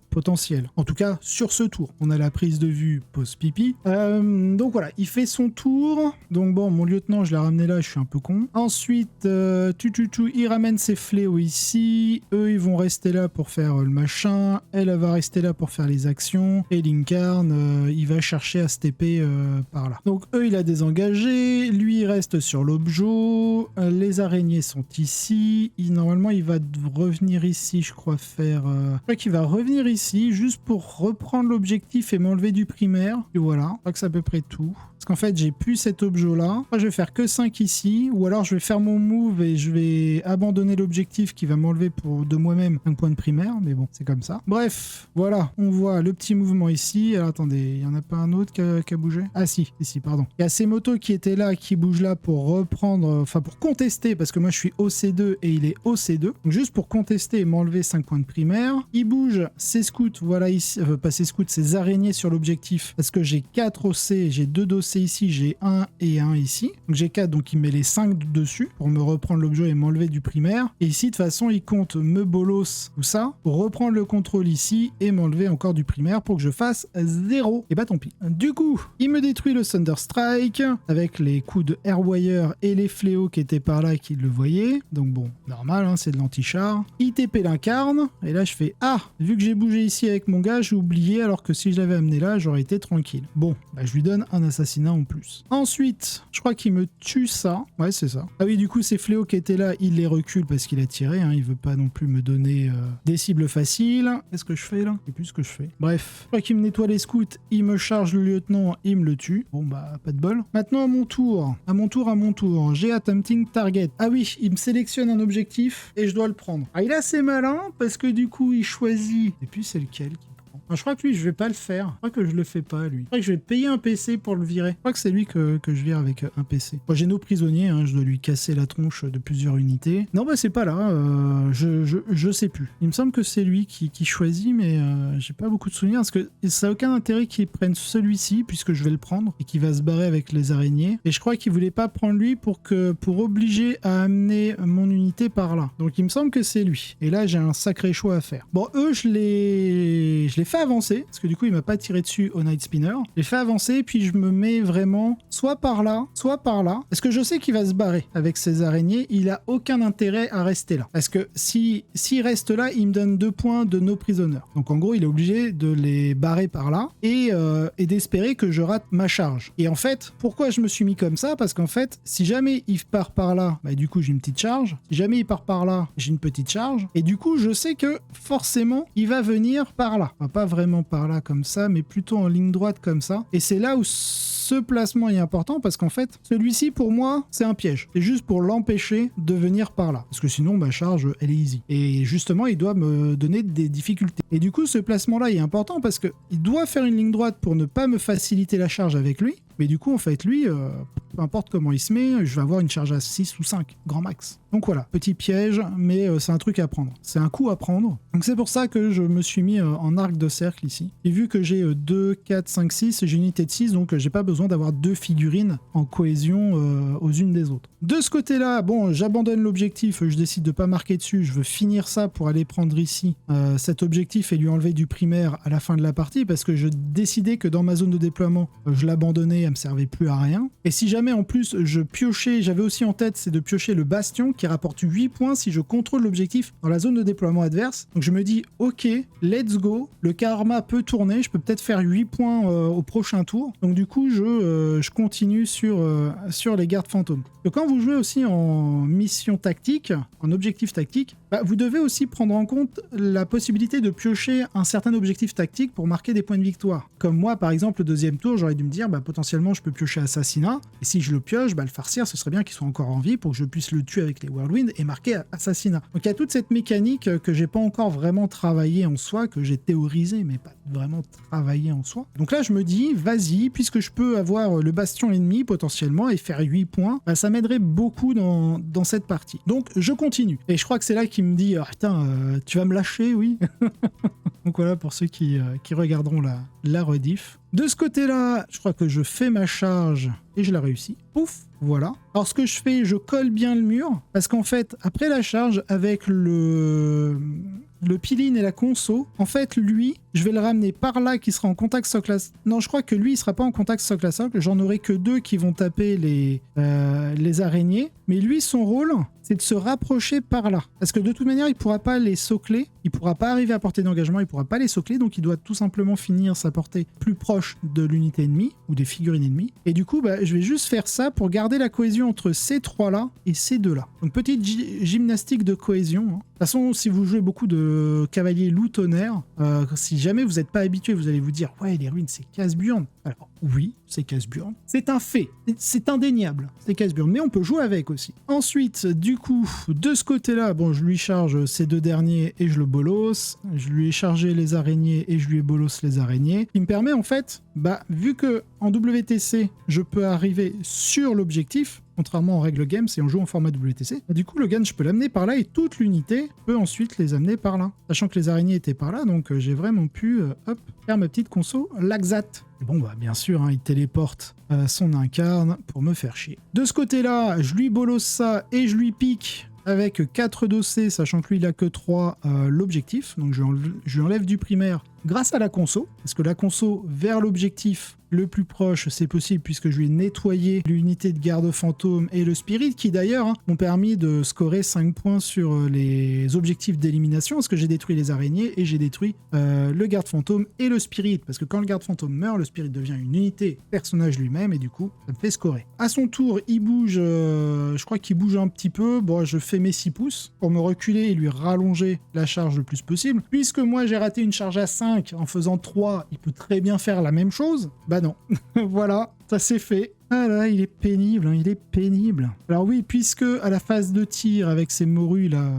potentiel, en tout cas sur ce tour. On a la prise de vue pause pipi, donc voilà, il fait son tour, donc bon mon lieutenant je l'ai ramené là, je suis un peu con. Ensuite il ramène ses fléaux ici, eux ils vont rester là pour faire le machin, elle va rester là pour faire les actions, et l'incarne il va chercher à se TP par là. Donc eux il a désengagé, lui il reste sur l'objo, les araignées sont ici, normalement il va revenir ici je crois faire je crois qu'il va revenir ici juste pour reprendre l'objectif et m'enlever du primaire, et voilà, je crois que c'est à peu près tout, parce qu'en fait j'ai plus cet objet là, je vais faire que 5 ici, ou alors je vais faire mon move et je vais abandonner l'objectif qui va m'enlever de moi-même un point de primaire, mais bon c'est comme ça. Bref, voilà, on voit le petit mouvement ici. Alors attendez, il y en a pas un autre qui a bougé? Ah si, ici pardon, il y a ces motos qui étaient là qui bougent là pour reprendre, enfin pour contester, parce que moi je suis au C2 et il est au C2, donc juste pour contester et m'enlever 5 points de primaire. Il bouge ses scouts, voilà ici, pas ses scouts, ses araignées sur l'objectif, parce que j'ai 4 OC, j'ai 2 d'OC ici, j'ai 1 et 1 ici, donc j'ai 4, donc il met les 5 dessus pour me reprendre l'objet et m'enlever du primaire, et ici de toute façon il compte me bolos tout ça pour reprendre le contrôle ici et m'enlever encore du primaire pour que je fasse 0, et bah tant pis. Du coup il me détruit le Thunderstrike avec les coups de Airwire et les fléaux qui étaient par là qui le voyaient, donc bon normal hein, c'est de l'anti-char. Il TP l'incarne, et là je fais ah, vu que j'ai bougé ici avec mon gars j'ai oublié, alors que si je l'avais amené là j'aurais été tranquille. Bon bah je lui donne un assassinat en plus. Ensuite je crois qu'il me tue ça, ouais c'est ça. Ah oui du coup ces fléaux qui étaient là il les recule parce qu'il a tiré hein, il veut pas non plus me donner des cibles faciles. Qu'est-ce que je fais là? Je sais plus ce que je fais. Bref, je crois qu'il me nettoie les scouts, il me charge le lieutenant, il me le tue. Bon bah pas de bol. Maintenant à mon tour, j'ai attempting target. Ah oui, il me sélectionne un objectif et je dois le prendre. Ah il est assez malin parce que du coup il choisit, et puis c'est lequel qui Non, je crois que lui, je vais pas le faire. Je crois que je le fais pas, lui. Je crois que je vais payer un PC pour le virer. Je crois que c'est lui que je vire avec un PC. Moi, j'ai nos prisonniers, hein, je dois lui casser la tronche de plusieurs unités. Non, bah c'est pas là. Je sais plus. Il me semble que c'est lui qui choisit, mais j'ai pas beaucoup de souvenirs parce que ça a aucun intérêt qu'il prenne celui-ci puisque je vais le prendre et qu'il va se barrer avec les araignées. Et je crois qu'il voulait pas prendre lui pour obliger à amener mon unité par là. Donc il me semble que c'est lui. Et là, j'ai un sacré choix à faire. Bon, eux, je les fait avancer parce que du coup, il m'a pas tiré dessus au Night Spinner. Je les fait avancer, puis je me mets vraiment soit par là, soit par là. Parce que je sais qu'il va se barrer avec ses araignées. Il a aucun intérêt à rester là. Parce que s'il reste là, il me donne 2 points de no prisoner. Donc en gros, il est obligé de les barrer par là et d'espérer que je rate ma charge. Et en fait, pourquoi je me suis mis comme ça? Parce qu'en fait, si jamais il part par là, bah du coup j'ai une petite charge. Si jamais il part par là, j'ai une petite charge. Et du coup, je sais que forcément, il va venir par là. Enfin, pas vraiment par là comme ça, mais plutôt en ligne droite comme ça. Et c'est là où ce placement est important parce qu'en fait, celui-ci pour moi, c'est un piège. C'est juste pour l'empêcher de venir par là. Parce que sinon, ma charge, elle est easy. Et justement, il doit me donner des difficultés. Et du coup, ce placement-là est important parce qu'il doit faire une ligne droite pour ne pas me faciliter la charge avec lui. Mais du coup, en fait, lui, peu importe comment il se met, je vais avoir une charge à 6 ou 5, grand max. Donc voilà, petit piège, mais c'est un truc à prendre. C'est un coup à prendre. Donc c'est pour ça que je me suis mis en arc de cercle ici. Et vu que j'ai 2, 4, 5, 6, j'ai une unité de 6, donc j'ai pas besoin d'avoir 2 figurines en cohésion aux unes des autres. De ce côté-là, bon, j'abandonne l'objectif, je décide de pas marquer dessus, je veux finir ça pour aller prendre ici cet objectif et lui enlever du primaire à la fin de la partie, parce que je décidais que dans ma zone de déploiement, je l'abandonnais, elle me servait plus à rien. Et si jamais en plus je piochais, j'avais aussi en tête, c'est de piocher le bastion qui rapporte 8 points si je contrôle l'objectif dans la zone de déploiement adverse. Donc je me dis, ok, let's go, le karma peut tourner, je peux peut-être faire 8 points au prochain tour. Donc du coup, je continue sur les gardes fantômes. Donc quand vous jouez aussi en mission tactique, en objectif tactique, bah, vous devez aussi prendre en compte la possibilité de piocher un certain objectif tactique pour marquer des points de victoire. Comme moi, par exemple, le deuxième tour, j'aurais dû me dire, bah, potentiellement, je peux piocher assassinat, et si je le pioche, bah, le farcir, ce serait bien qu'il soit encore en vie pour que je puisse le tuer avec les Whirlwind et marquer assassinat. Donc il y a toute cette mécanique que j'ai pas encore vraiment travaillé en soi, que j'ai théorisé, mais pas vraiment travaillé en soi. Donc là, je me dis, vas-y, puisque je peux avoir le bastion ennemi potentiellement et faire 8 points, bah, ça m'aiderait beaucoup dans cette partie. Donc je continue. Et je crois que c'est là qu'il me dit, ah, putain, tu vas me lâcher, oui. Donc voilà, pour ceux qui regarderont la rediff. De ce côté-là, je crois que je fais ma charge et je la réussis. Pouf, voilà. Alors ce que je fais, je colle bien le mur, parce qu'en fait, après la charge, avec le piline et la conso, en fait, lui, je vais le ramener par là qui sera en contact socle à... Non, je crois que lui, il sera pas en contact socle à socle. J'en aurai que 2 qui vont taper les araignées. Mais lui, son rôle, c'est de se rapprocher par là. Parce que de toute manière, il pourra pas les socler. Il pourra pas arriver à portée d'engagement. Il pourra pas les socler. Donc, il doit tout simplement finir sa portée plus proche de l'unité ennemie ou des figurines ennemies. Et du coup, bah, je vais juste faire ça pour garder la cohésion entre ces 3-là et ces 2-là. Donc, petite gymnastique de cohésion. Hein. De toute façon, si vous jouez beaucoup de cavaliers loup tonnerre, si jamais vous n'êtes pas habitué, vous allez vous dire « Ouais, les ruines, c'est Casburn ». Alors, oui, c'est Casburn. C'est un fait. C'est indéniable. C'est Casburn. Mais on peut jouer avec aussi. Ensuite, du coup, de ce côté-là, bon, je lui charge ces 2 derniers et je le bolosse. Je lui ai chargé les araignées et je lui ai bolosse les araignées. Il me permet, en fait, bah, vu que en WTC, je peux arriver sur l'objectif, contrairement en règle game, c'est on joue en format WTC. Du coup, le gun, je peux l'amener par là et toute l'unité peut ensuite les amener par là. Sachant que les araignées étaient par là, donc j'ai vraiment pu faire ma petite conso laxat. Et bon, bah bien sûr, hein, il téléporte son incarne pour me faire chier. De ce côté-là, je lui bolosse ça et je lui pique avec 4 dossés, sachant que lui, il a que 3 l'objectif. Donc je lui enlève du primaire grâce à la conso, parce que la conso vers l'objectif le plus proche, c'est possible puisque je lui ai nettoyé l'unité de garde fantôme et le spirit qui d'ailleurs m'ont permis de scorer 5 points sur les objectifs d'élimination parce que j'ai détruit les araignées et j'ai détruit le garde fantôme et le spirit parce que quand le garde fantôme meurt, le spirit devient une unité personnage lui-même et du coup ça me fait scorer. À son tour, il bouge, je crois qu'il bouge un petit peu, bon je fais mes 6 pouces pour me reculer et lui rallonger la charge le plus possible. Puisque moi j'ai raté une charge à 5 en faisant 3, il peut très bien faire la même chose. Bah non, voilà, ça c'est fait. Ah là, il est pénible, hein, il est pénible. Alors oui, puisque à la phase de tir avec ces morues là,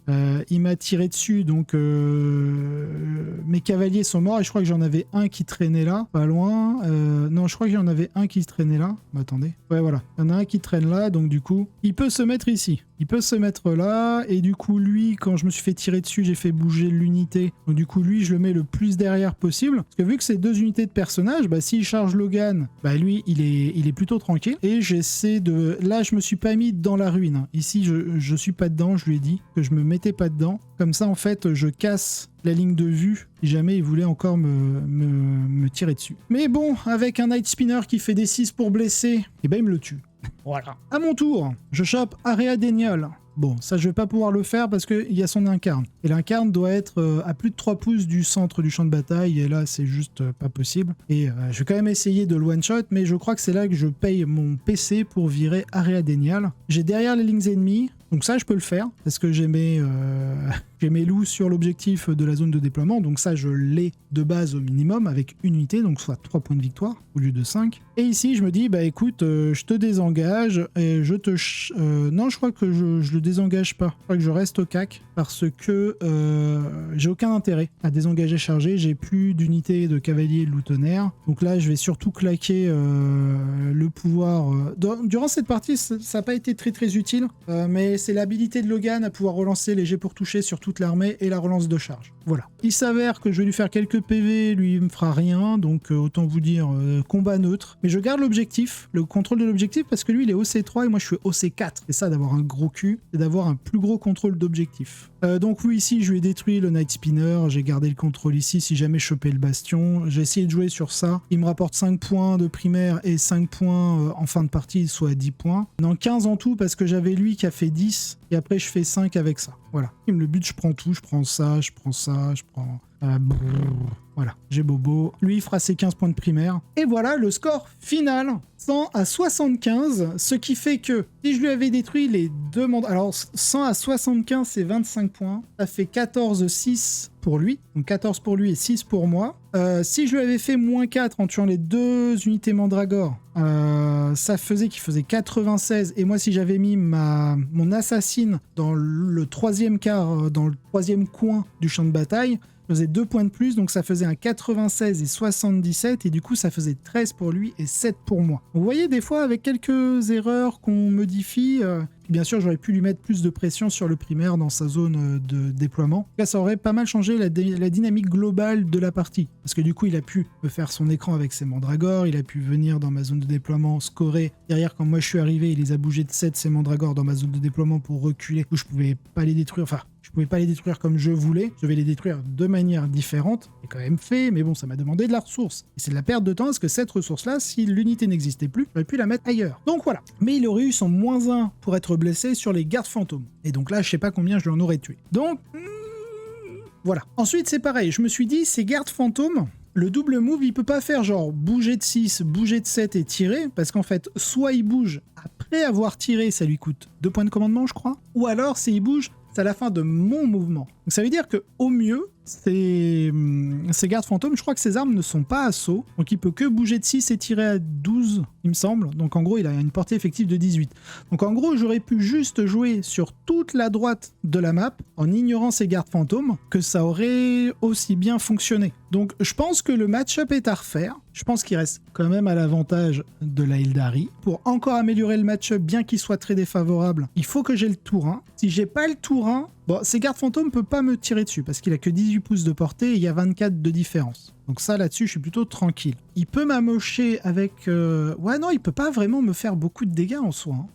Il m'a tiré dessus, donc mes cavaliers sont morts et je crois que j'en avais un qui traînait là, pas loin. Non, je crois que j'en avais un qui traînait là. Attendez. Ouais, voilà. Il y en a un qui traîne là, donc du coup, il peut se mettre ici. Il peut se mettre là, et du coup, lui, quand je me suis fait tirer dessus, j'ai fait bouger l'unité. Donc du coup, lui, je le mets le plus derrière possible. Parce que vu que c'est 2 unités de personnage, bah, s'il charge Logan, bah, lui, il est plutôt tranquille. Et j'essaie de... Là, je me suis pas mis dans la ruine. Ici, je suis pas dedans, je lui ai dit que je me mettais pas dedans. Comme ça, en fait, je casse la ligne de vue si jamais il voulait encore me tirer dessus. Mais bon, avec un Night Spinner qui fait des 6 pour blesser, et ben il me le tue. Voilà. À mon tour, je chope Area Denial. Bon, ça je vais pas pouvoir le faire parce qu'il y a son incarne. Et l'incarne doit être à plus de 3 pouces du centre du champ de bataille, et là c'est juste pas possible. Et je vais quand même essayer de le one-shot, mais je crois que c'est là que je paye mon PC pour virer Area Denial. J'ai derrière les lignes ennemies, donc ça je peux le faire, parce que j'ai mes loups sur l'objectif de la zone de déploiement, donc ça je l'ai de base au minimum avec une unité, donc soit 3 points de victoire au lieu de 5. Et ici je me dis, bah écoute, je te désengage, et je te... non, je crois que je le désengage pas, je crois que je reste au CAC, parce que j'ai aucun intérêt à désengager chargé, j'ai plus d'unités de cavaliers loup tonnerre, donc là je vais surtout claquer le pouvoir. Durant cette partie, ça n'a pas été très très utile, mais c'est l'habilité de Logan à pouvoir relancer les jets pour toucher sur toute l'armée et la relance de charge. Voilà. Il s'avère que je vais lui faire quelques PV, lui il me fera rien, donc autant vous dire combat neutre. Mais je garde l'objectif, le contrôle de l'objectif, parce que lui il est OC3 et moi je suis OC4. C'est ça d'avoir un gros cul, c'est d'avoir un plus gros contrôle d'objectif. Donc oui, ici je lui ai détruit le Night Spinner, j'ai gardé le contrôle ici si jamais je chopais le bastion. J'ai essayé de jouer sur ça. Il me rapporte 5 points de primaire et 5 points en fin de partie, soit 10 points. Non, 15 en tout parce que j'avais lui qui a fait 10 et après je fais 5 avec ça. Voilà. Il me le but, je prends tout, je prends ça, je prends ça, je prends... Voilà, j'ai bobo. Lui, il fera ses 15 points de primaire. Et voilà le score final. 100 à 75, ce qui fait que si je lui avais détruit les deux mondes... Alors, 100 à 75, c'est 25 points. Ça fait 14-6 pour lui. Donc 14 pour lui et 6 pour moi. Si je lui avais fait moins 4 en tuant les 2 unités Mandragore, ça faisait qu'il faisait 96. Et moi, si j'avais mis mon assassine dans le 3e quart, dans le 3e coin du champ de bataille, faisait 2 points de plus, donc ça faisait un 96 et 77, et du coup ça faisait 13 pour lui et 7 pour moi. Vous voyez, des fois avec quelques erreurs qu'on modifie, bien sûr j'aurais pu lui mettre plus de pression sur le primaire dans sa zone de déploiement. Là ça aurait pas mal changé la dynamique globale de la partie, parce que du coup il a pu me faire son écran avec ses mandragores, il a pu venir dans ma zone de déploiement, scorer. Derrière, quand moi je suis arrivé, il les a bougés de 7 ses mandragores dans ma zone de déploiement pour reculer, où je pouvais pas les détruire, enfin je pouvais pas les détruire comme je voulais, je vais les détruire de manière différente. C'est quand même fait, mais bon, ça m'a demandé de la ressource. Et c'est de la perte de temps, parce que cette ressource-là, si l'unité n'existait plus, j'aurais pu la mettre ailleurs. Donc voilà. Mais il aurait eu son -1 pour être blessé sur les gardes fantômes. Et donc là, je sais pas combien je lui en aurais tué. Donc, voilà. Ensuite, c'est pareil, je me suis dit, ces gardes fantômes, le double move, il peut pas faire genre bouger de 6, bouger de 7 et tirer, parce qu'en fait, soit il bouge après avoir tiré, ça lui coûte 2 points de commandement, je crois, ou alors, s'il bouge, c'est à la fin de mon mouvement. Donc ça veut dire que au mieux, ces gardes fantômes, je crois que ces armes ne sont pas assaut, donc il peut que bouger de 6 et tirer à 12, il me semble. Donc en gros, il a une portée effective de 18. Donc en gros, j'aurais pu juste jouer sur toute la droite de la map, en ignorant ces gardes fantômes, que ça aurait aussi bien fonctionné. Donc je pense que le match-up est à refaire. Je pense qu'il reste quand même à l'avantage de la Aeldari. Pour encore améliorer le match-up, bien qu'il soit très défavorable, il faut que j'ai le tour 1. Si j'ai pas le tour 1, bon, ces gardes fantômes ne peuvent pas me tirer dessus, parce qu'il a que 18 pouces de portée et il y a 24 de différence. Donc ça, là-dessus, je suis plutôt tranquille. Il peut m'amocher avec... Ouais, non, il peut pas vraiment me faire beaucoup de dégâts en soi. Hein,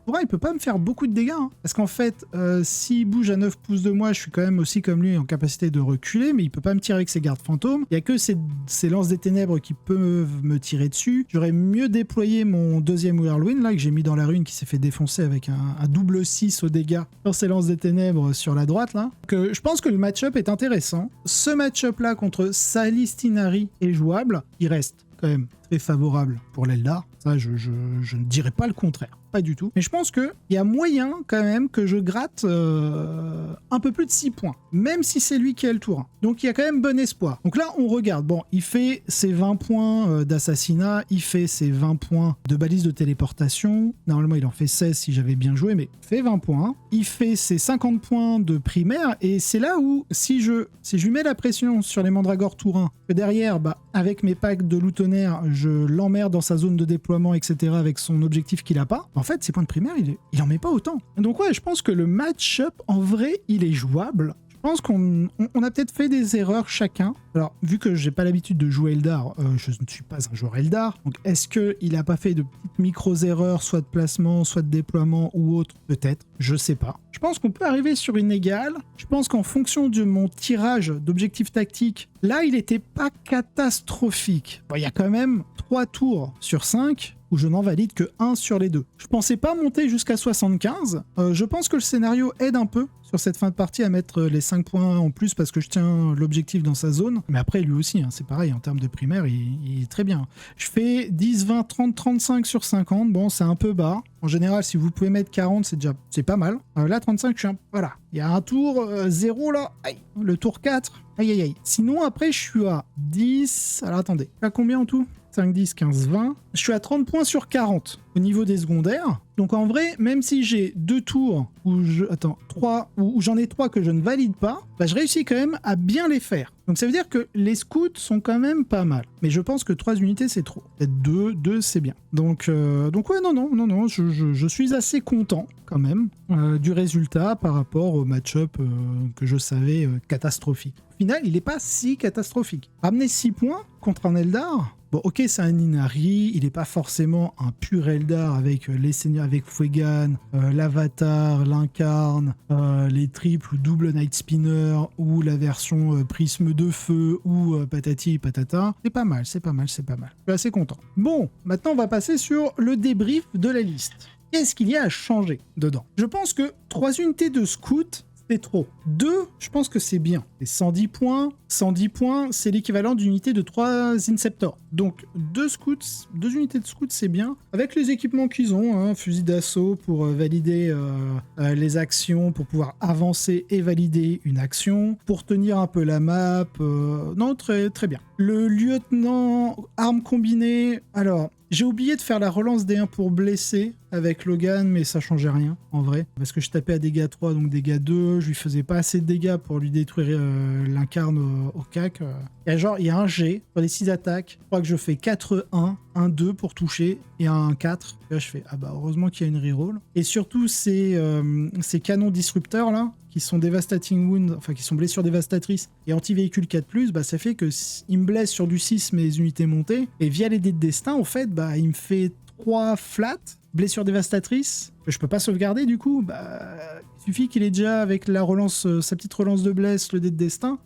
pour un, il peut pas me faire beaucoup de dégâts. Hein, parce qu'en fait, s'il bouge à 9 pouces de moi, je suis quand même aussi comme lui en capacité de reculer, mais il peut pas me tirer avec ses gardes fantômes. Il y a que ces lances des ténèbres qui peuvent me tirer dessus. J'aurais mieux déployé mon 2e Whirlwind, là, que j'ai mis dans la ruine, qui s'est fait défoncer avec un double 6 aux dégâts sur ces lances des ténèbres sur la droite, là. Que je pense que le match-up est intéressant. Ce match-up-là contre Salis Inari est jouable, il reste quand même très favorable pour l'Eldar. Ça, je ne dirais pas le contraire. Pas du tout. Mais je pense qu'il y a moyen quand même que je gratte un peu plus de 6 points. Même si c'est lui qui a le tour 1. Donc il y a quand même bon espoir. Donc là, on regarde. Bon, il fait ses 20 points d'assassinat. Il fait ses 20 points de balise de téléportation. Normalement, il en fait 16 si j'avais bien joué, mais il fait 20 points. Il fait ses 50 points de primaire. Et c'est là où, si je lui mets la pression sur les mandragores tour 1, que derrière, avec mes packs de loutonnaire, je l'emmerde dans sa zone de déploiement, etc., avec son objectif qu'il a pas, en fait, ses points de primaire, il en met pas autant. Donc ouais, je pense que le match-up, en vrai, il est jouable. Je pense qu'on a peut-être fait des erreurs chacun. Alors, vu que j'ai pas l'habitude de jouer Eldar, je ne suis pas un joueur Eldar, donc est-ce qu'il a pas fait de petites micro-erreurs, soit de placement, soit de déploiement ou autre? Peut-être, je sais pas. Je pense qu'on peut arriver sur une égale. Je pense qu'en fonction de mon tirage d'objectifs tactiques, là, il était pas catastrophique. Bon, il y a quand même 3 tours sur 5 où je n'en valide que 1 sur les 2. Je pensais pas monter jusqu'à 75. Je pense que le scénario aide un peu sur cette fin de partie à mettre les 5 points en plus parce que je tiens l'objectif dans sa zone. Mais après, lui aussi, c'est pareil, en termes de primaire, il est très bien. Je fais 10, 20, 30, 35 sur 50. Bon, c'est un peu bas. En général, si vous pouvez mettre 40, c'est pas mal. Là, 35, voilà. Il y a un tour 0 là. Aïe. Le tour 4. Aïe, aïe, aïe. Sinon, après, je suis à 10. Alors, attendez. À combien en tout? 5, 10, 15, 20. Je suis à 30 points sur 40 au niveau des secondaires. Donc en vrai, même si j'ai 2 tours où j'en ai 3 que je ne valide pas, je réussis quand même à bien les faire. Donc ça veut dire que les scouts sont quand même pas mal. Mais je pense que 3 unités c'est trop. Peut-être 2 c'est bien. Donc ouais, non, je suis assez content quand même du résultat par rapport au match-up que je savais catastrophique. Au final, il n'est pas si catastrophique. Ramener 6 points contre un Eldar, bon, ok, c'est un Inari, il n'est pas forcément un pur Eldar avec les seigneurs, avec Fuegan, l'Avatar, l'Incarne, les triples ou double Night Spinner, ou la version Prisme de Feu, ou patati patata. C'est pas mal. Je suis assez content. Bon, maintenant on va passer sur le débrief de la liste. Qu'est-ce qu'il y a à changer dedans? Je pense que 3 unités de scout, c'est trop. 2, je pense que c'est bien. C'est 110 points. 110 points, c'est l'équivalent d'une unité de 3 Inceptors. Donc 2 unités de scouts, c'est bien. Avec les équipements qu'ils ont, fusil d'assaut pour valider les actions, pour pouvoir avancer et valider une action, pour tenir un peu la map. Non, très, très bien. Le lieutenant, armes combinées. Alors, j'ai oublié de faire la relance des 1 pour blesser avec Logan, mais ça changeait rien, en vrai. Parce que je tapais à dégâts 3, donc dégâts 2. Je lui faisais pas assez de dégâts pour lui détruire l'incarne au cac. Il y a un G pour les 6 attaques. Je crois que je fais 4-1, 1-2 pour toucher et un 1-4. Et là, je fais, heureusement qu'il y a une reroll. Et surtout, ces canons disrupteurs, là, qui sont Devastating Wound, enfin qui sont blessures dévastatrices et anti-véhicule 4+, ça fait que il me blesse sur du 6 mes unités montées, et via les dés de destin, en fait, il me fait 3 flats, blessures dévastatrices, que je peux pas sauvegarder du coup, il suffit qu'il ait déjà avec la relance, sa petite relance de bless, le dé de destin,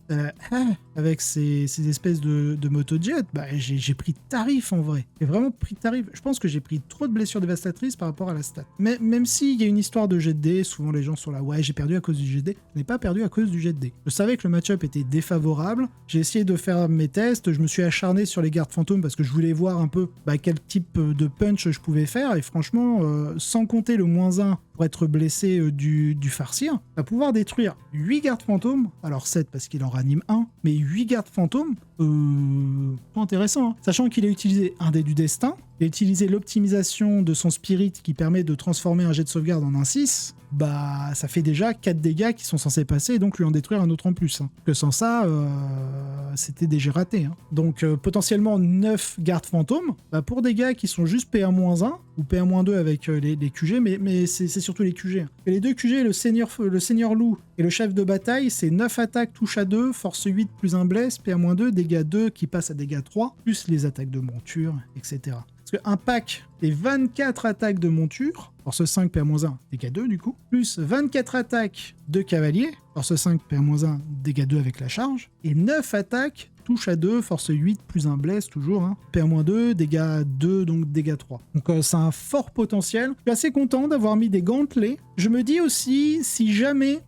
avec ces espèces de motojet, j'ai pris tarif en vrai. J'ai vraiment pris tarif. Je pense que j'ai pris trop de blessures dévastatrices par rapport à la stat. Mais même s'il y a une histoire de jet de dés, souvent les gens sont là, ouais, j'ai perdu à cause du jet de dés. Je n'ai pas perdu à cause du jet de dés. Je savais que le match-up était défavorable. J'ai essayé de faire mes tests. Je me suis acharné sur les gardes fantômes parce que je voulais voir un peu quel type de punch je pouvais faire. Et franchement, sans compter le -1 pour être blessé du farcir, va pouvoir détruire 8 gardes fantômes, alors 7 parce qu'il en ranime 1, mais 8 gardes fantômes, pas intéressant, hein. Sachant qu'il a utilisé un dé du destin, il a utilisé l'optimisation de son spirit qui permet de transformer un jet de sauvegarde en un 6, ça fait déjà 4 dégâts qui sont censés passer et donc lui en détruire un autre en plus. Hein. Que sans ça, c'était déjà raté. Hein. Donc potentiellement 9 gardes fantômes, pour des gars qui sont juste PA-1 ou PA-2 avec les QG, mais c'est surtout les QG. Hein. Et les 2 QG, le seigneur loup et le chef de bataille, c'est 9 attaques, touche à 2, force 8 plus 1 bless, PA-2, dégâts 2 qui passe à dégâts 3, plus les attaques de monture, etc. Parce qu'un pack est 24 attaques de monture, force 5, PA-1, dégâts 2 du coup, plus 24 attaques de cavalier, force 5, PA-1, dégâts 2 avec la charge, et 9 attaques, touche à 2, force 8, plus 1 bless toujours, hein, PA-2, dégâts 2, donc dégâts 3. Donc c'est un fort potentiel. Je suis assez content d'avoir mis des gantelets. Je me dis aussi, si jamais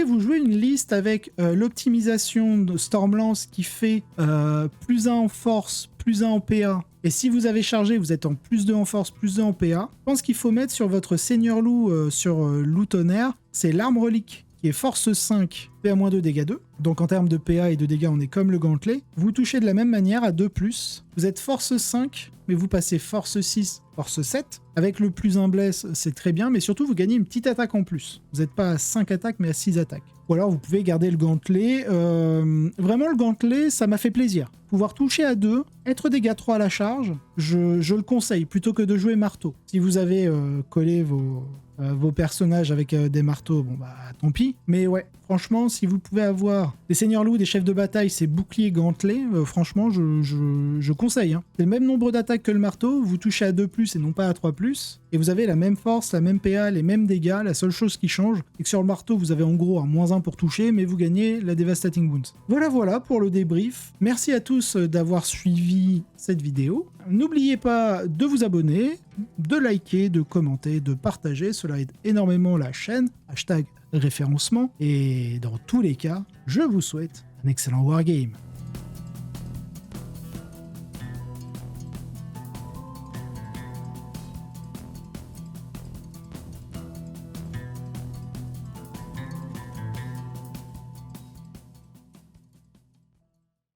vous jouez une liste avec l'optimisation de Stormlance qui fait plus 1 en force, plus 1 en PA, et si vous avez chargé, vous êtes en plus 2 en force, plus 2 en PA, je pense qu'il faut mettre sur votre Seigneur Loup, sur Loup Tonnerre, c'est l'arme relique, qui est force 5, PA-2, dégâts 2. Donc en termes de PA et de dégâts, on est comme le gantelet. Vous touchez de la même manière à 2+. Vous êtes force 5, mais vous passez force 6, force 7. Avec le plus 1 blesse, c'est très bien, mais surtout vous gagnez une petite attaque en plus. Vous n'êtes pas à 5 attaques, mais à 6 attaques. Ou alors vous pouvez garder le gantelet. Vraiment, le gantelet, ça m'a fait plaisir. Pouvoir toucher à 2, être dégâts 3 à la charge, je le conseille, plutôt que de jouer marteau. Si vous avez collé vos personnages avec des marteaux, bon bah tant pis. Mais ouais, franchement, si vous pouvez avoir des seigneurs loups, des chefs de bataille, ces boucliers gantelets, franchement, je conseille. Hein. C'est le même nombre d'attaques que le marteau, vous touchez à 2+, et non pas à 3+, et vous avez la même force, la même PA, les mêmes dégâts. La seule chose qui change, c'est que sur le marteau, vous avez en gros un -1 pour toucher, mais vous gagnez la Devastating Wounds. Voilà pour le débrief. Merci à tous d'avoir suivi cette vidéo. N'oubliez pas de vous abonner, de liker, de commenter, de partager. Cela aide énormément la chaîne. #référencement. Et dans tous les cas, je vous souhaite un excellent wargame.